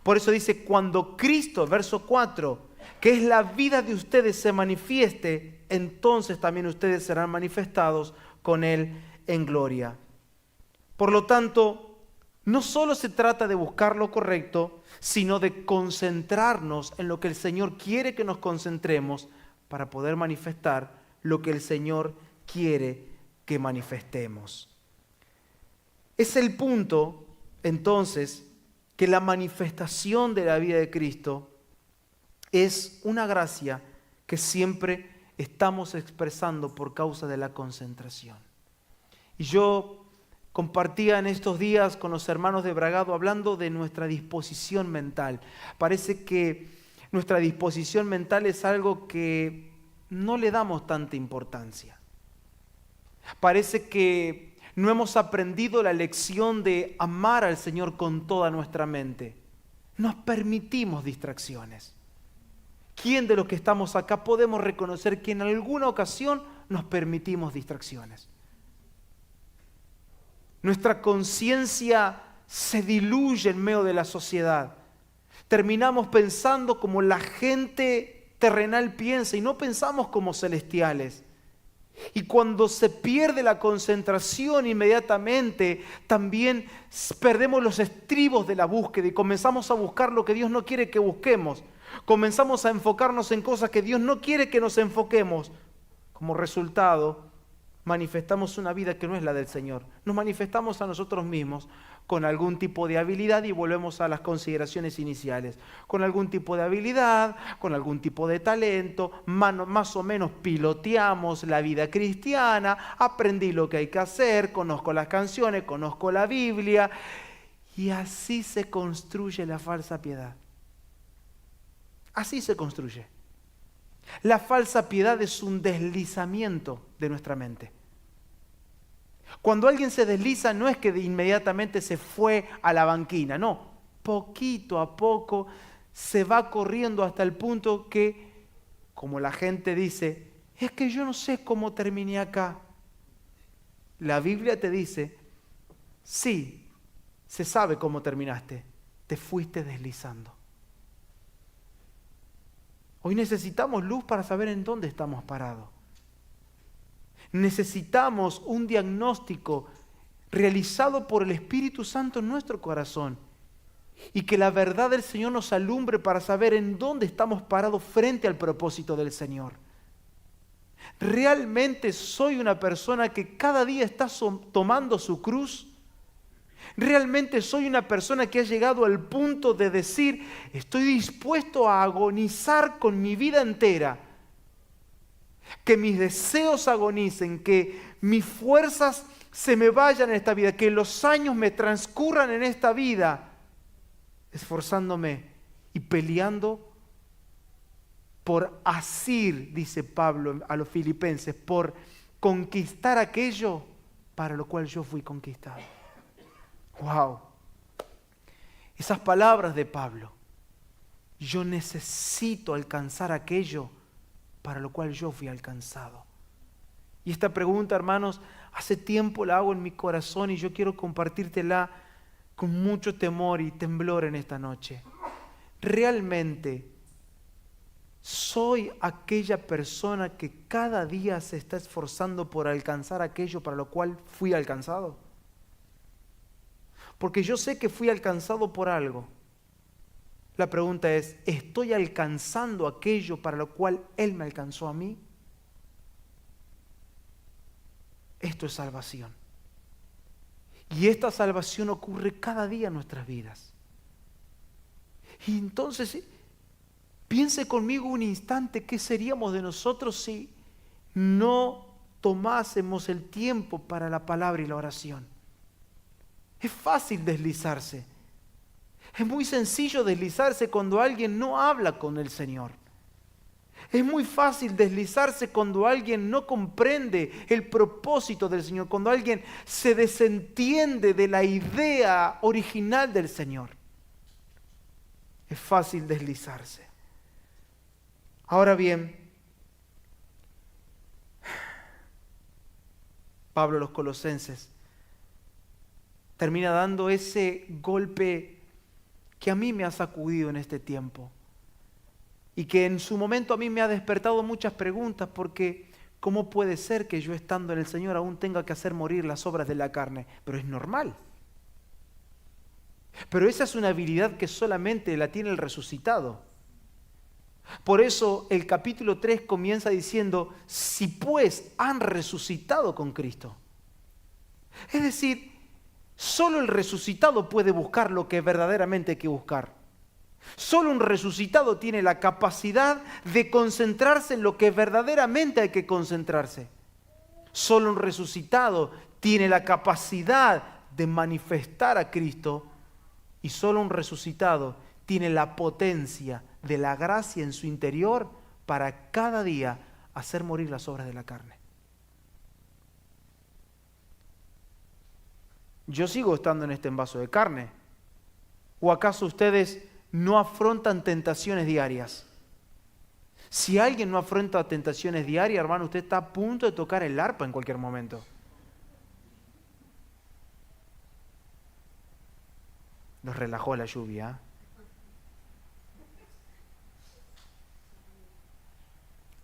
Por eso dice, cuando Cristo, verso 4, que es la vida de ustedes, se manifieste, entonces también ustedes serán manifestados con Él en gloria. Por lo tanto, no solo se trata de buscar lo correcto, sino de concentrarnos en lo que el Señor quiere que nos concentremos para poder manifestar lo que el Señor quiere que manifestemos. Es el punto, entonces, que la manifestación de la vida de Cristo es una gracia que siempre estamos expresando por causa de la concentración. Y yo compartía en estos días con los hermanos de Bragado hablando de nuestra disposición mental. Parece que nuestra disposición mental es algo que no le damos tanta importancia. Parece que no hemos aprendido la lección de amar al Señor con toda nuestra mente. Nos permitimos distracciones. ¿Quién de los que estamos acá podemos reconocer que en alguna ocasión nos permitimos distracciones? Nuestra conciencia se diluye en medio de la sociedad. Terminamos pensando como la gente terrenal piensa y no pensamos como celestiales. Y cuando se pierde la concentración inmediatamente, también perdemos los estribos de la búsqueda y comenzamos a buscar lo que Dios no quiere que busquemos. Comenzamos a enfocarnos en cosas que Dios no quiere que nos enfoquemos. Como resultado, manifestamos una vida que no es la del Señor. Nos manifestamos a nosotros mismos con algún tipo de habilidad y volvemos a las consideraciones iniciales. Con algún tipo de habilidad, con algún tipo de talento, más o menos piloteamos la vida cristiana, aprendí lo que hay que hacer, conozco las canciones, conozco la Biblia, y así se construye la falsa piedad. Así se construye. La falsa piedad es un deslizamiento de nuestra mente. Cuando alguien se desliza no es que inmediatamente se fue a la banquina, no, poquito a poco se va corriendo hasta el punto que, como la gente dice, es que yo no sé cómo terminé acá. La Biblia te dice, sí, se sabe cómo terminaste, te fuiste deslizando. Hoy necesitamos luz para saber en dónde estamos parados. Necesitamos un diagnóstico realizado por el Espíritu Santo en nuestro corazón y que la verdad del Señor nos alumbre para saber en dónde estamos parados frente al propósito del Señor. ¿Realmente soy una persona que cada día está tomando su cruz? Realmente soy una persona que ha llegado al punto de decir, estoy dispuesto a agonizar con mi vida entera. Que mis deseos agonicen, que mis fuerzas se me vayan en esta vida, que los años me transcurran en esta vida, esforzándome y peleando por asir, dice Pablo a los filipenses, por conquistar aquello para lo cual yo fui conquistado. ¡Wow! Esas palabras de Pablo. Yo necesito alcanzar aquello para lo cual yo fui alcanzado. Y esta pregunta, hermanos, hace tiempo la hago en mi corazón y yo quiero compartírtela con mucho temor y temblor en esta noche. ¿Realmente soy aquella persona que cada día se está esforzando por alcanzar aquello para lo cual fui alcanzado? Porque yo sé que fui alcanzado por algo. La pregunta es, ¿estoy alcanzando aquello para lo cual Él me alcanzó a mí? Esto es salvación. Y esta salvación ocurre cada día en nuestras vidas. Y entonces, piense conmigo un instante, ¿qué seríamos de nosotros si no tomásemos el tiempo para la palabra y la oración? Es fácil deslizarse. Es muy sencillo deslizarse cuando alguien no habla con el Señor. Es muy fácil deslizarse cuando alguien no comprende el propósito del Señor, cuando alguien se desentiende de la idea original del Señor. Es fácil deslizarse. Ahora bien, Pablo a los Colosenses termina dando ese golpe que a mí me ha sacudido en este tiempo y que en su momento a mí me ha despertado muchas preguntas, porque ¿cómo puede ser que yo estando en el Señor aún tenga que hacer morir las obras de la carne? Pero es normal. Pero esa es una habilidad que solamente la tiene el resucitado. Por eso el capítulo 3 comienza diciendo, si pues han resucitado con Cristo. Es decir, solo el resucitado puede buscar lo que verdaderamente hay que buscar. Solo un resucitado tiene la capacidad de concentrarse en lo que verdaderamente hay que concentrarse. Solo un resucitado tiene la capacidad de manifestar a Cristo, y solo un resucitado tiene la potencia de la gracia en su interior para cada día hacer morir las obras de la carne. Yo sigo estando en este envaso de carne. ¿O acaso ustedes no afrontan tentaciones diarias? Si alguien no afronta tentaciones diarias, hermano, usted está a punto de tocar el arpa en cualquier momento. Nos relajó la lluvia.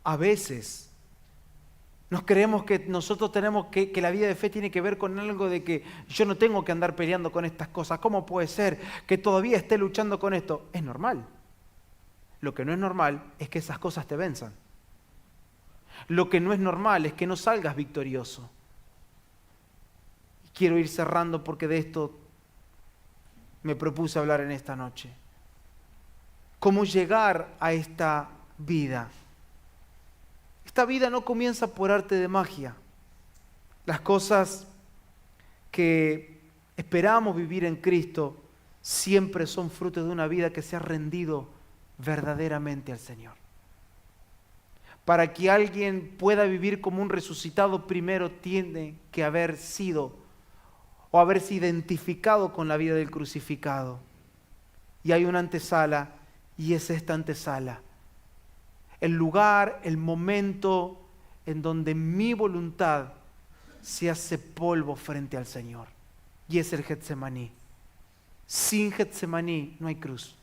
A veces nos creemos que nosotros tenemos que la vida de fe tiene que ver con algo de que yo no tengo que andar peleando con estas cosas. ¿Cómo puede ser que todavía esté luchando con esto? Es normal. Lo que no es normal es que esas cosas te venzan. Lo que no es normal es que no salgas victorioso. Quiero ir cerrando porque de esto me propuse hablar en esta noche. ¿Cómo llegar a esta vida? Esta vida no comienza por arte de magia. Las cosas que esperamos vivir en Cristo siempre son fruto de una vida que se ha rendido verdaderamente al Señor. Para que alguien pueda vivir como un resucitado, primero tiene que haber sido o haberse identificado con la vida del crucificado. Y hay una antesala, y es esta antesala. El lugar, el momento en donde mi voluntad se hace polvo frente al Señor. Y es el Getsemaní. Sin Getsemaní no hay cruz.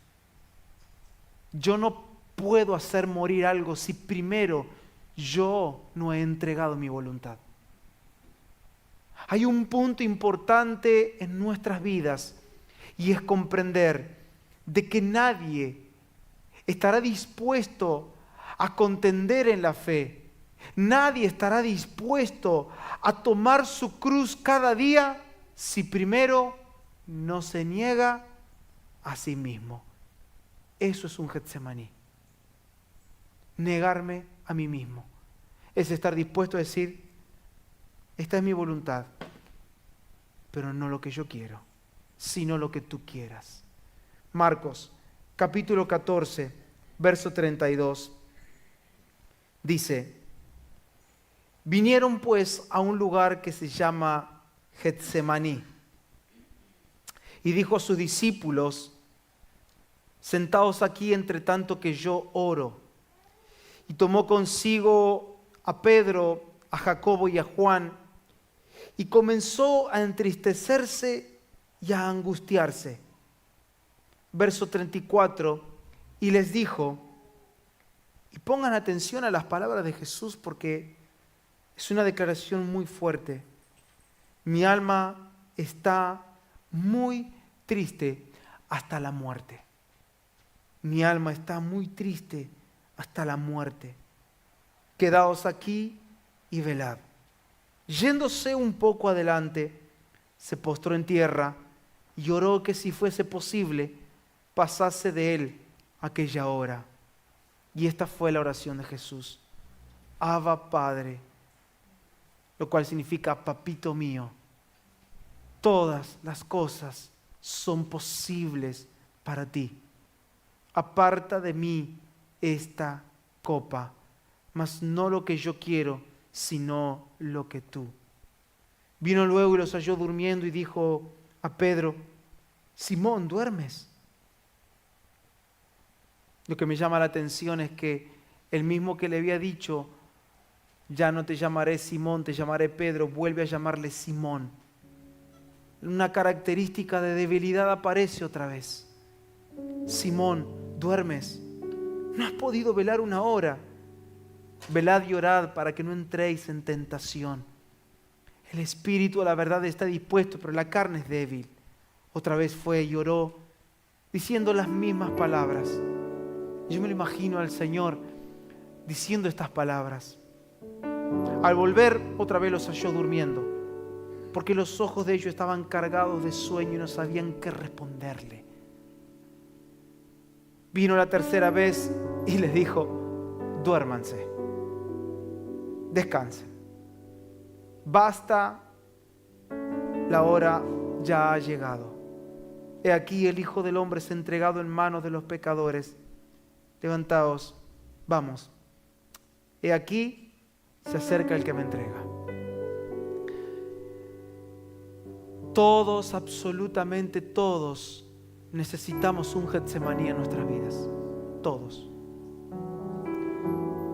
Yo no puedo hacer morir algo si primero yo no he entregado mi voluntad. Hay un punto importante en nuestras vidas, y es comprender de que nadie estará dispuesto a contender en la fe. Nadie estará dispuesto a tomar su cruz cada día si primero no se niega a sí mismo. Eso es un Getsemaní. Negarme a mí mismo. Es estar dispuesto a decir, esta es mi voluntad, pero no lo que yo quiero, sino lo que tú quieras. Marcos, capítulo 14, verso 32, dice, vinieron pues a un lugar que se llama Getsemaní, y dijo a sus discípulos, sentaos aquí entre tanto que yo oro. Y tomó consigo a Pedro, a Jacobo y a Juan, y comenzó a entristecerse y a angustiarse. Verso 34, y les dijo, y pongan atención a las palabras de Jesús porque es una declaración muy fuerte. Mi alma está muy triste hasta la muerte. Mi alma está muy triste hasta la muerte. Quedaos aquí y velad. Yéndose un poco adelante, se postró en tierra y oró que si fuese posible, pasase de él aquella hora. Y esta fue la oración de Jesús. Abba Padre, lo cual significa papito mío. Todas las cosas son posibles para ti. Aparta de mí esta copa, mas no lo que yo quiero, sino lo que tú. Vino luego y los halló durmiendo y dijo a Pedro, Simón, ¿duermes? Lo que me llama la atención es que el mismo que le había dicho, ya no te llamaré Simón, te llamaré Pedro, vuelve a llamarle Simón. Una característica de debilidad aparece otra vez. Simón, ¿duermes? ¿No has podido velar una hora? Velad y orad para que no entréis en tentación. El espíritu a la verdad está dispuesto, pero la carne es débil. Otra vez fue y oró, diciendo las mismas palabras. Yo me lo imagino al Señor diciendo estas palabras. Al volver, otra vez los halló durmiendo, porque los ojos de ellos estaban cargados de sueño y no sabían qué responderle. Vino la tercera vez y les dijo, duérmanse, descansen. Basta, la hora ya ha llegado. He aquí el Hijo del Hombre es entregado en manos de los pecadores. Levantaos, vamos. He aquí se acerca el que me entrega. Todos, absolutamente todos, necesitamos un Getsemaní en nuestras vidas. Todos.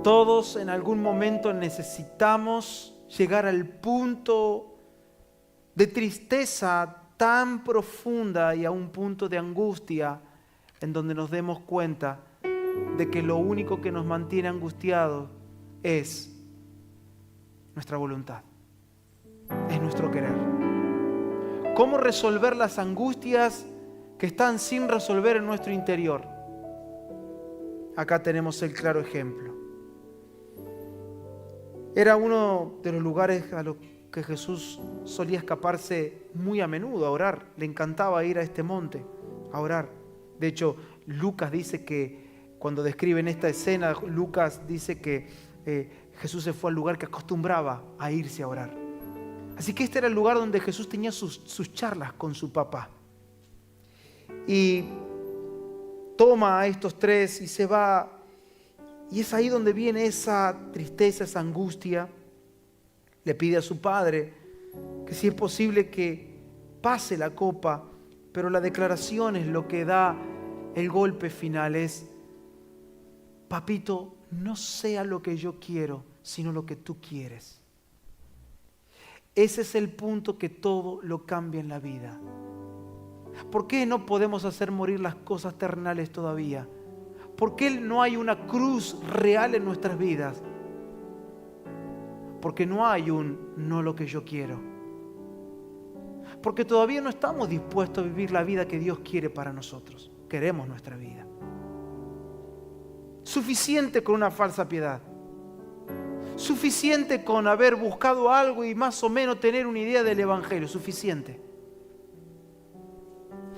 Todos en algún momento necesitamos llegar al punto de tristeza tan profunda y a un punto de angustia en donde nos demos cuenta de que lo único que nos mantiene angustiados es nuestra voluntad, es nuestro querer. ¿Cómo resolver las angustias que están sin resolver en nuestro interior? Acá tenemos el claro ejemplo. Era uno de los lugares a los que Jesús solía escaparse muy a menudo a orar. Le encantaba ir a este monte a orar. De hecho, Lucas dice que cuando describen esta escena, Lucas dice que Jesús se fue al lugar que acostumbraba a irse a orar. Así que este era el lugar donde Jesús tenía sus charlas con su papá. Y toma a estos tres y se va. Y es ahí donde viene esa tristeza, esa angustia. Le pide a su padre que si es posible que pase la copa, pero la declaración es lo que da el golpe final. Es, papito, no sea lo que yo quiero, sino lo que tú quieres. Ese es el punto que todo lo cambia en la vida. ¿Por qué no podemos hacer morir las cosas terrenales todavía? ¿Por qué no hay una cruz real en nuestras vidas? Porque no hay un no lo que yo quiero. Porque todavía no estamos dispuestos a vivir la vida que Dios quiere para nosotros. Queremos nuestra vida. Suficiente con una falsa piedad. Suficiente con haber buscado algo y más o menos tener una idea del Evangelio. Suficiente.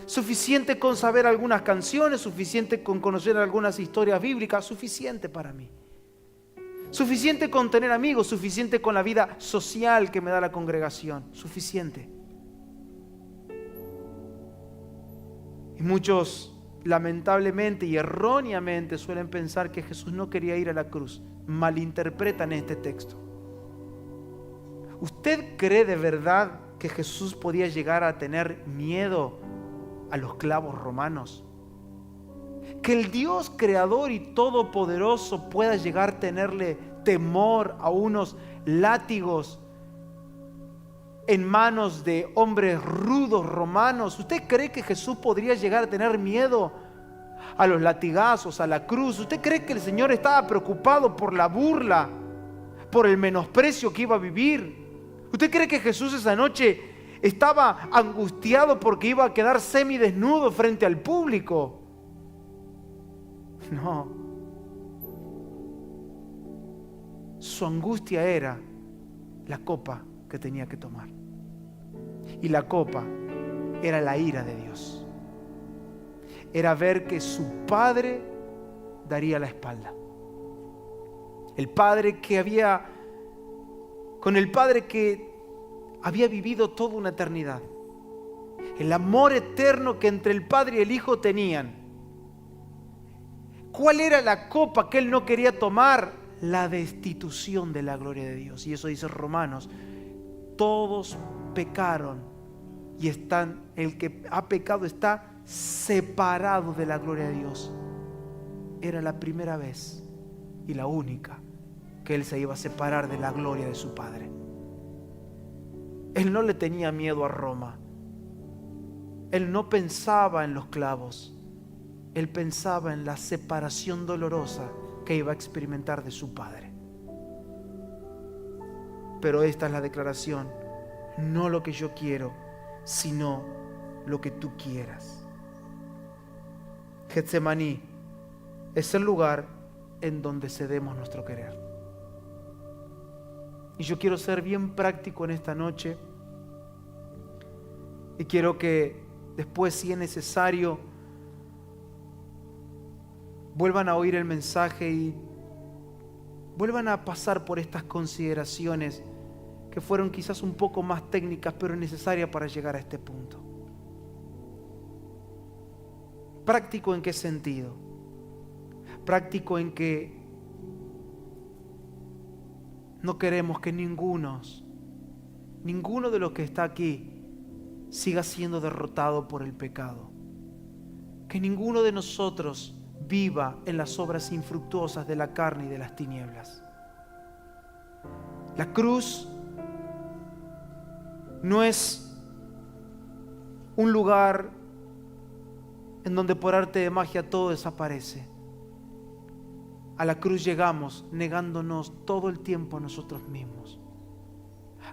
suficiente con saber algunas canciones, suficiente con conocer algunas historias bíblicas, suficiente para mí. Suficiente con tener amigos, suficiente con la vida social que me da la congregación, suficiente. Y muchos, lamentablemente y erróneamente, suelen pensar que Jesús no quería ir a la cruz. Malinterpretan este texto. ¿Usted cree de verdad que Jesús podía llegar a tener miedo a los clavos romanos? Que el Dios creador y todopoderoso pueda llegar a tenerle temor a unos látigos en manos de hombres rudos romanos. ¿Usted cree que Jesús podría llegar a tener miedo a los latigazos, a la cruz? ¿Usted cree que el Señor estaba preocupado por la burla, por el menosprecio que iba a vivir? ¿Usted cree que Jesús esa noche estaba angustiado porque iba a quedar semidesnudo frente al público? No. Su angustia era la copa que tenía que tomar. Y la copa era la ira de Dios. Era ver que su padre daría la espalda. El padre que había, con el padre que había vivido toda una eternidad. El amor eterno que entre el padre y el hijo tenían. ¿Cuál era la copa que él no quería tomar? La destitución de la gloria de Dios. Y eso dice Romanos. Todos pecaron y el que ha pecado está separado de la gloria de Dios. Era la primera vez y la única que él se iba a separar de la gloria de su Padre. Él no le tenía miedo a Roma. Él no pensaba en los clavos. Él pensaba en la separación dolorosa que iba a experimentar de su Padre. Pero esta es la declaración: no lo que yo quiero, sino lo que tú quieras. Getsemaní es el lugar en donde cedemos nuestro querer. Y yo quiero ser bien práctico en esta noche. Y quiero que después, si es necesario, vuelvan a oír el mensaje y vuelvan a pasar por estas consideraciones que fueron quizás un poco más técnicas, pero necesarias para llegar a este punto. ¿Práctico en qué sentido? Práctico en que no queremos que ninguno de los que está aquí siga siendo derrotado por el pecado. Que ninguno de nosotros viva en las obras infructuosas de la carne y de las tinieblas. La cruz no es un lugar en donde por arte de magia todo desaparece. A la cruz llegamos negándonos todo el tiempo a nosotros mismos.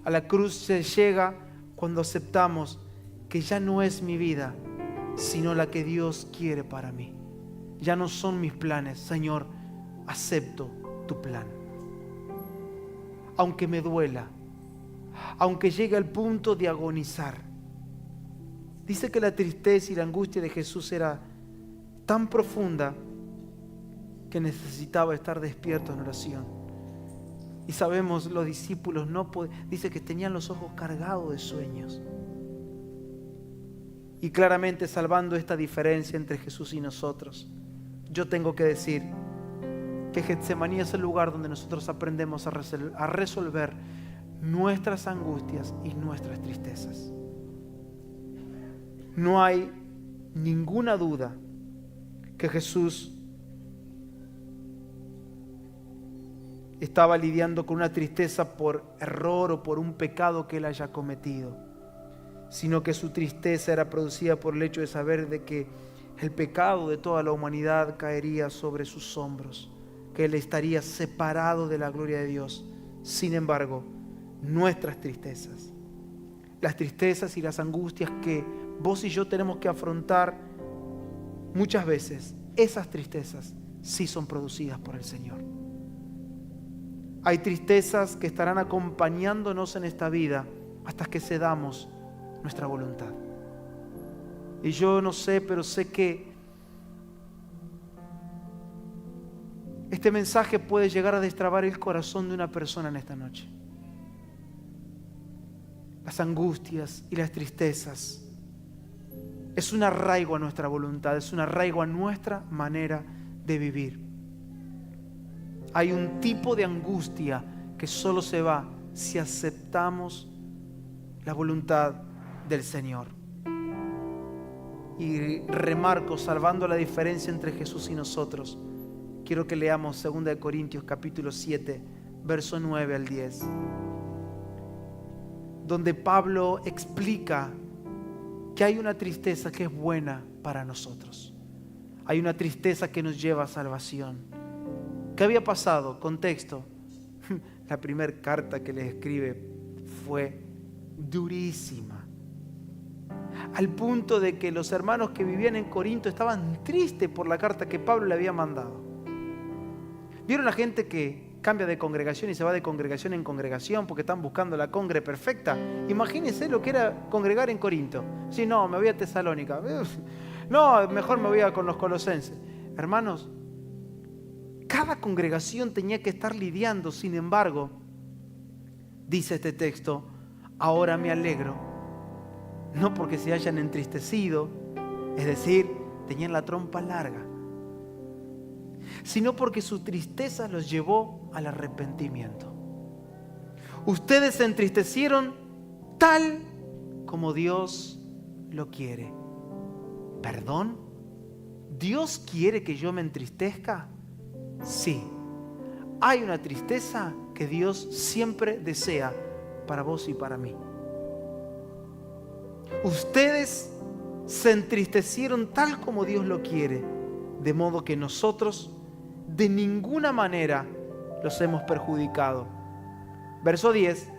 A la cruz se llega cuando aceptamos que ya no es mi vida, sino la que Dios quiere para mí. Ya no son mis planes, Señor, acepto tu plan. Aunque me duela, aunque llegue al punto de agonizar. Dice que la tristeza y la angustia de Jesús era tan profunda que necesitaba estar despierto en oración. Y sabemos, los discípulos dice que tenían los ojos cargados de sueños. Y claramente, salvando esta diferencia entre Jesús y nosotros, yo tengo que decir que Getsemaní es el lugar donde nosotros aprendemos a resolver nuestras angustias y nuestras tristezas. No hay ninguna duda que Jesús estaba lidiando con una tristeza por error o por un pecado que él haya cometido, sino que su tristeza era producida por el hecho de saber de que el pecado de toda la humanidad caería sobre sus hombros, que él estaría separado de la gloria de Dios. Sin embargo, nuestras tristezas, las tristezas y las angustias que vos y yo tenemos que afrontar, muchas veces esas tristezas sí son producidas por el Señor. Hay tristezas que estarán acompañándonos en esta vida hasta que cedamos nuestra voluntad. Y yo no sé, pero sé que este mensaje puede llegar a destrabar el corazón de una persona en esta noche. Las angustias y las tristezas es un arraigo a nuestra voluntad, es un arraigo a nuestra manera de vivir. Hay un tipo de angustia que solo se va si aceptamos la voluntad del Señor. Y remarco, salvando la diferencia entre Jesús y nosotros, quiero que leamos 2 Corintios capítulo 7, verso 9 al 10, donde Pablo explica que hay una tristeza que es buena para nosotros. Hay una tristeza que nos lleva a salvación. ¿Qué había pasado? Contexto. La primera carta que les escribe fue durísima, al punto de que los hermanos que vivían en Corinto estaban tristes por la carta que Pablo le había mandado. ¿Vieron la gente que cambia de congregación y se va de congregación en congregación porque están buscando la congre perfecta? Imagínense lo que era congregar en Corinto. Sí, no, me voy a Tesalónica. No, mejor me voy con los colosenses. Hermanos, cada congregación tenía que estar lidiando. Sin embargo, dice este texto, ahora me alegro, no porque se hayan entristecido, es decir, tenían la trompa larga, sino porque su tristeza los llevó al arrepentimiento. Ustedes se entristecieron tal como Dios lo quiere. ¿Perdón? ¿Dios quiere que yo me entristezca? Sí. Hay una tristeza que Dios siempre desea para vos y para mí. Ustedes se entristecieron tal como Dios lo quiere, de modo que nosotros de ninguna manera los hemos perjudicado. Verso 10,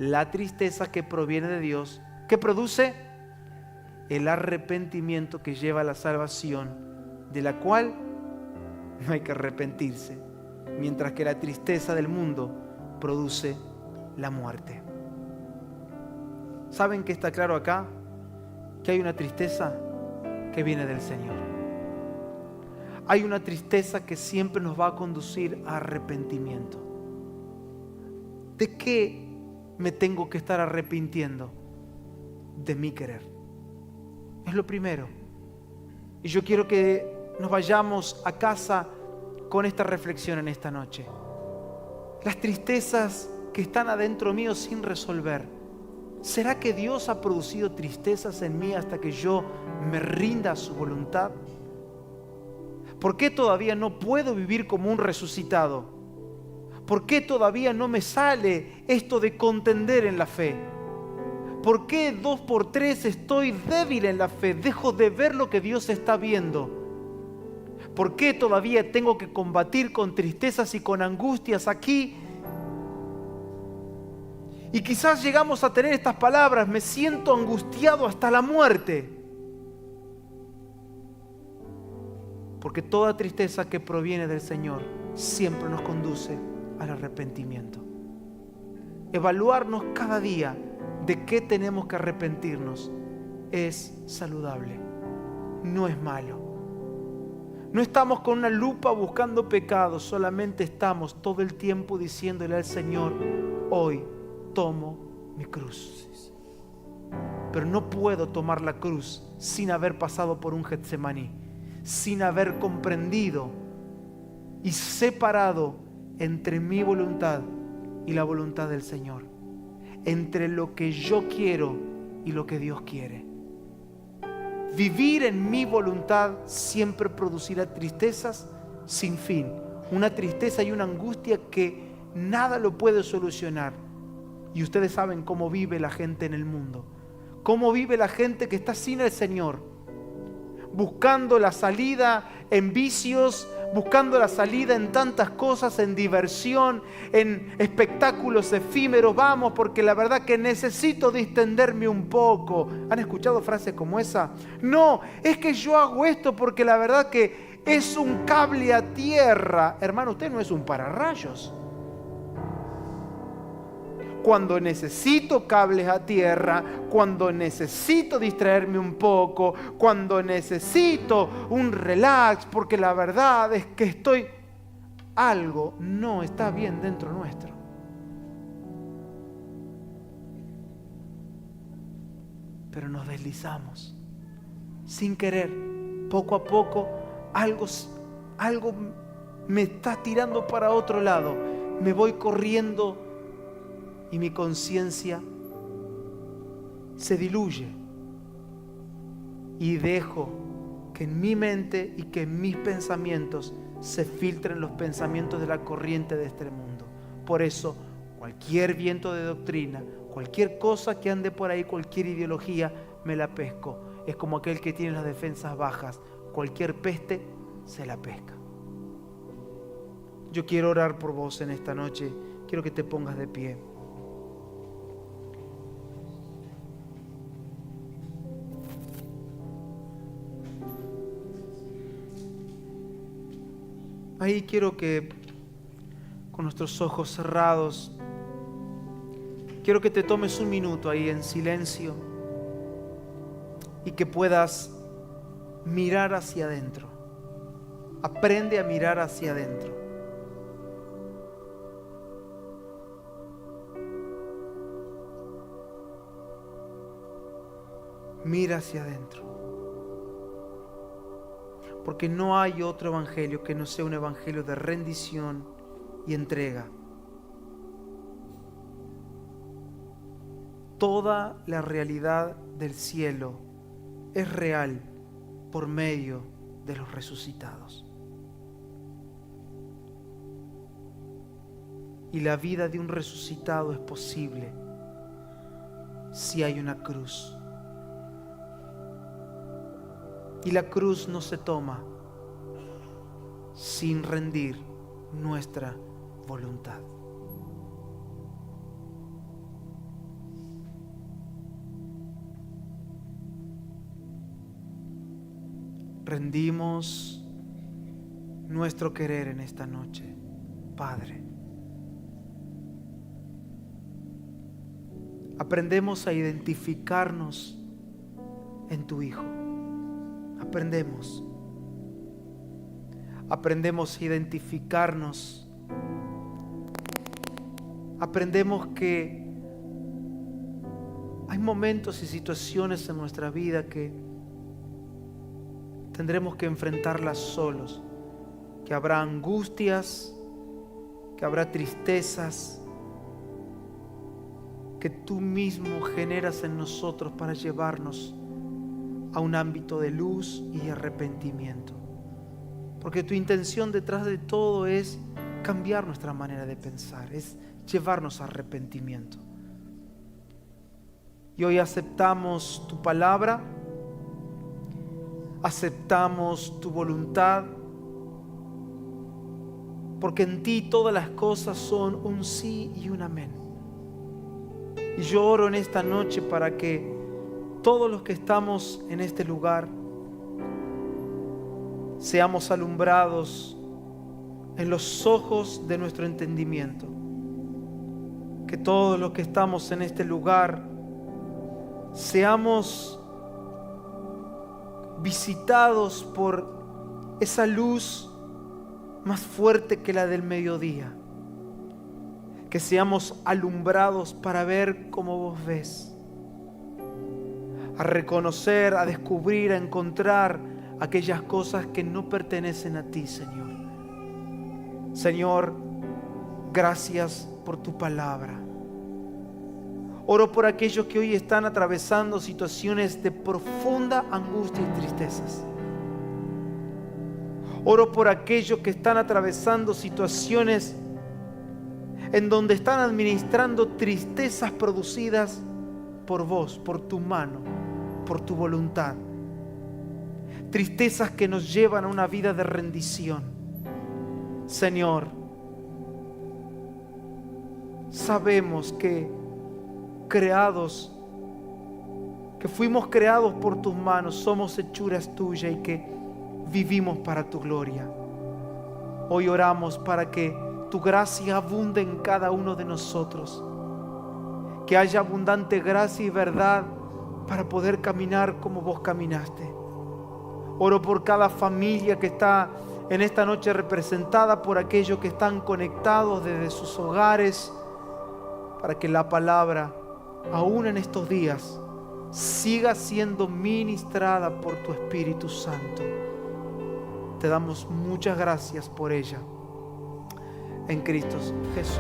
la tristeza que proviene de Dios, que produce el arrepentimiento que lleva a la salvación, de la cual no hay que arrepentirse, mientras que la tristeza del mundo produce la muerte. ¿Saben qué está claro acá? Que hay una tristeza que viene del Señor. Hay una tristeza que siempre nos va a conducir a arrepentimiento. ¿De qué me tengo que estar arrepintiendo? De mi querer. Es lo primero. Y yo quiero que nos vayamos a casa con esta reflexión en esta noche. Las tristezas que están adentro mío sin resolver. ¿Será que Dios ha producido tristezas en mí hasta que yo me rinda a su voluntad? ¿Por qué todavía no puedo vivir como un resucitado? ¿Por qué todavía no me sale esto de contender en la fe? ¿Por qué 2 por 3 estoy débil en la fe? Dejo de ver lo que Dios está viendo. ¿Por qué todavía tengo que combatir con tristezas y con angustias aquí? Y quizás llegamos a tener estas palabras: me siento angustiado hasta la muerte. Porque toda tristeza que proviene del Señor siempre nos conduce al arrepentimiento. Evaluarnos cada día de qué tenemos que arrepentirnos es saludable, no es malo. No estamos con una lupa buscando pecados, solamente estamos todo el tiempo diciéndole al Señor: hoy tomo mi cruz. Pero no puedo tomar la cruz sin haber pasado por un Getsemaní, sin haber comprendido y separado entre mi voluntad y la voluntad del Señor, entre lo que yo quiero y lo que Dios quiere. Vivir en mi voluntad siempre producirá tristezas sin fin, una tristeza y una angustia que nada lo puede solucionar. Y ustedes saben cómo vive la gente en el mundo, cómo vive la gente que está sin el Señor, buscando la salida en vicios, buscando la salida en tantas cosas, en diversión, en espectáculos efímeros. Vamos, porque la verdad que necesito distenderme un poco. ¿Han escuchado frases como esa? No, es que yo hago esto porque la verdad que es un cable a tierra. Hermano, usted no es un pararrayos. cuando necesito cables a tierra, cuando necesito distraerme un poco, cuando necesito un relax, porque la verdad es que algo no está bien dentro nuestro. Pero nos deslizamos sin querer, poco a poco algo me está tirando para otro lado, me voy corriendo y mi conciencia se diluye y dejo que en mi mente y que en mis pensamientos se filtren los pensamientos de la corriente de este mundo. Por eso cualquier viento de doctrina, cualquier cosa que ande por ahí, cualquier ideología, me la pesco. Es como aquel que tiene las defensas bajas. Cualquier peste se la pesca. Yo quiero orar por vos en esta noche. Quiero que te pongas de pie. Ahí quiero que con nuestros ojos cerrados, quiero que te tomes un minuto ahí en silencio y que puedas mirar hacia adentro. Aprende a mirar hacia adentro. Mira hacia adentro. Porque no hay otro evangelio que no sea un evangelio de rendición y entrega. Toda la realidad del cielo es real por medio de los resucitados. Y la vida de un resucitado es posible si hay una cruz. Y la cruz no se toma sin rendir nuestra voluntad. Rendimos nuestro querer en esta noche, Padre. Aprendemos a identificarnos en tu Hijo. Aprendemos a identificarnos. Aprendemos que hay momentos y situaciones en nuestra vida que tendremos que enfrentarlas solos, que habrá angustias, que habrá tristezas, que tú mismo generas en nosotros para llevarnos a un ámbito de luz y arrepentimiento. Porque tu intención detrás de todo es cambiar nuestra manera de pensar, es llevarnos a arrepentimiento. Y hoy aceptamos tu palabra, aceptamos tu voluntad, porque en ti todas las cosas son un sí y un amén. Y yo oro en esta noche para que todos los que estamos en este lugar seamos alumbrados en los ojos de nuestro entendimiento. Que todos los que estamos en este lugar seamos visitados por esa luz más fuerte que la del mediodía. Que seamos alumbrados para ver como vos ves. A reconocer, a descubrir, a encontrar aquellas cosas que no pertenecen a ti, Señor. Señor, gracias por tu palabra. Oro por aquellos que hoy están atravesando situaciones de profunda angustia y tristezas. Oro por aquellos que están atravesando situaciones en donde están administrando tristezas producidas por vos, por tu mano, por tu voluntad. Tristezas que nos llevan a una vida de rendición. Señor, sabemos que fuimos creados por tus manos, somos hechuras tuyas y que vivimos para tu gloria. Hoy oramos para que tu gracia abunde en cada uno de nosotros que haya abundante gracia y verdad para poder caminar como vos caminaste. Oro por cada familia que está en esta noche representada, por aquellos que están conectados desde sus hogares, para que la palabra, aún en estos días, siga siendo ministrada por tu Espíritu Santo. Te damos muchas gracias por ella. En Cristo Jesús.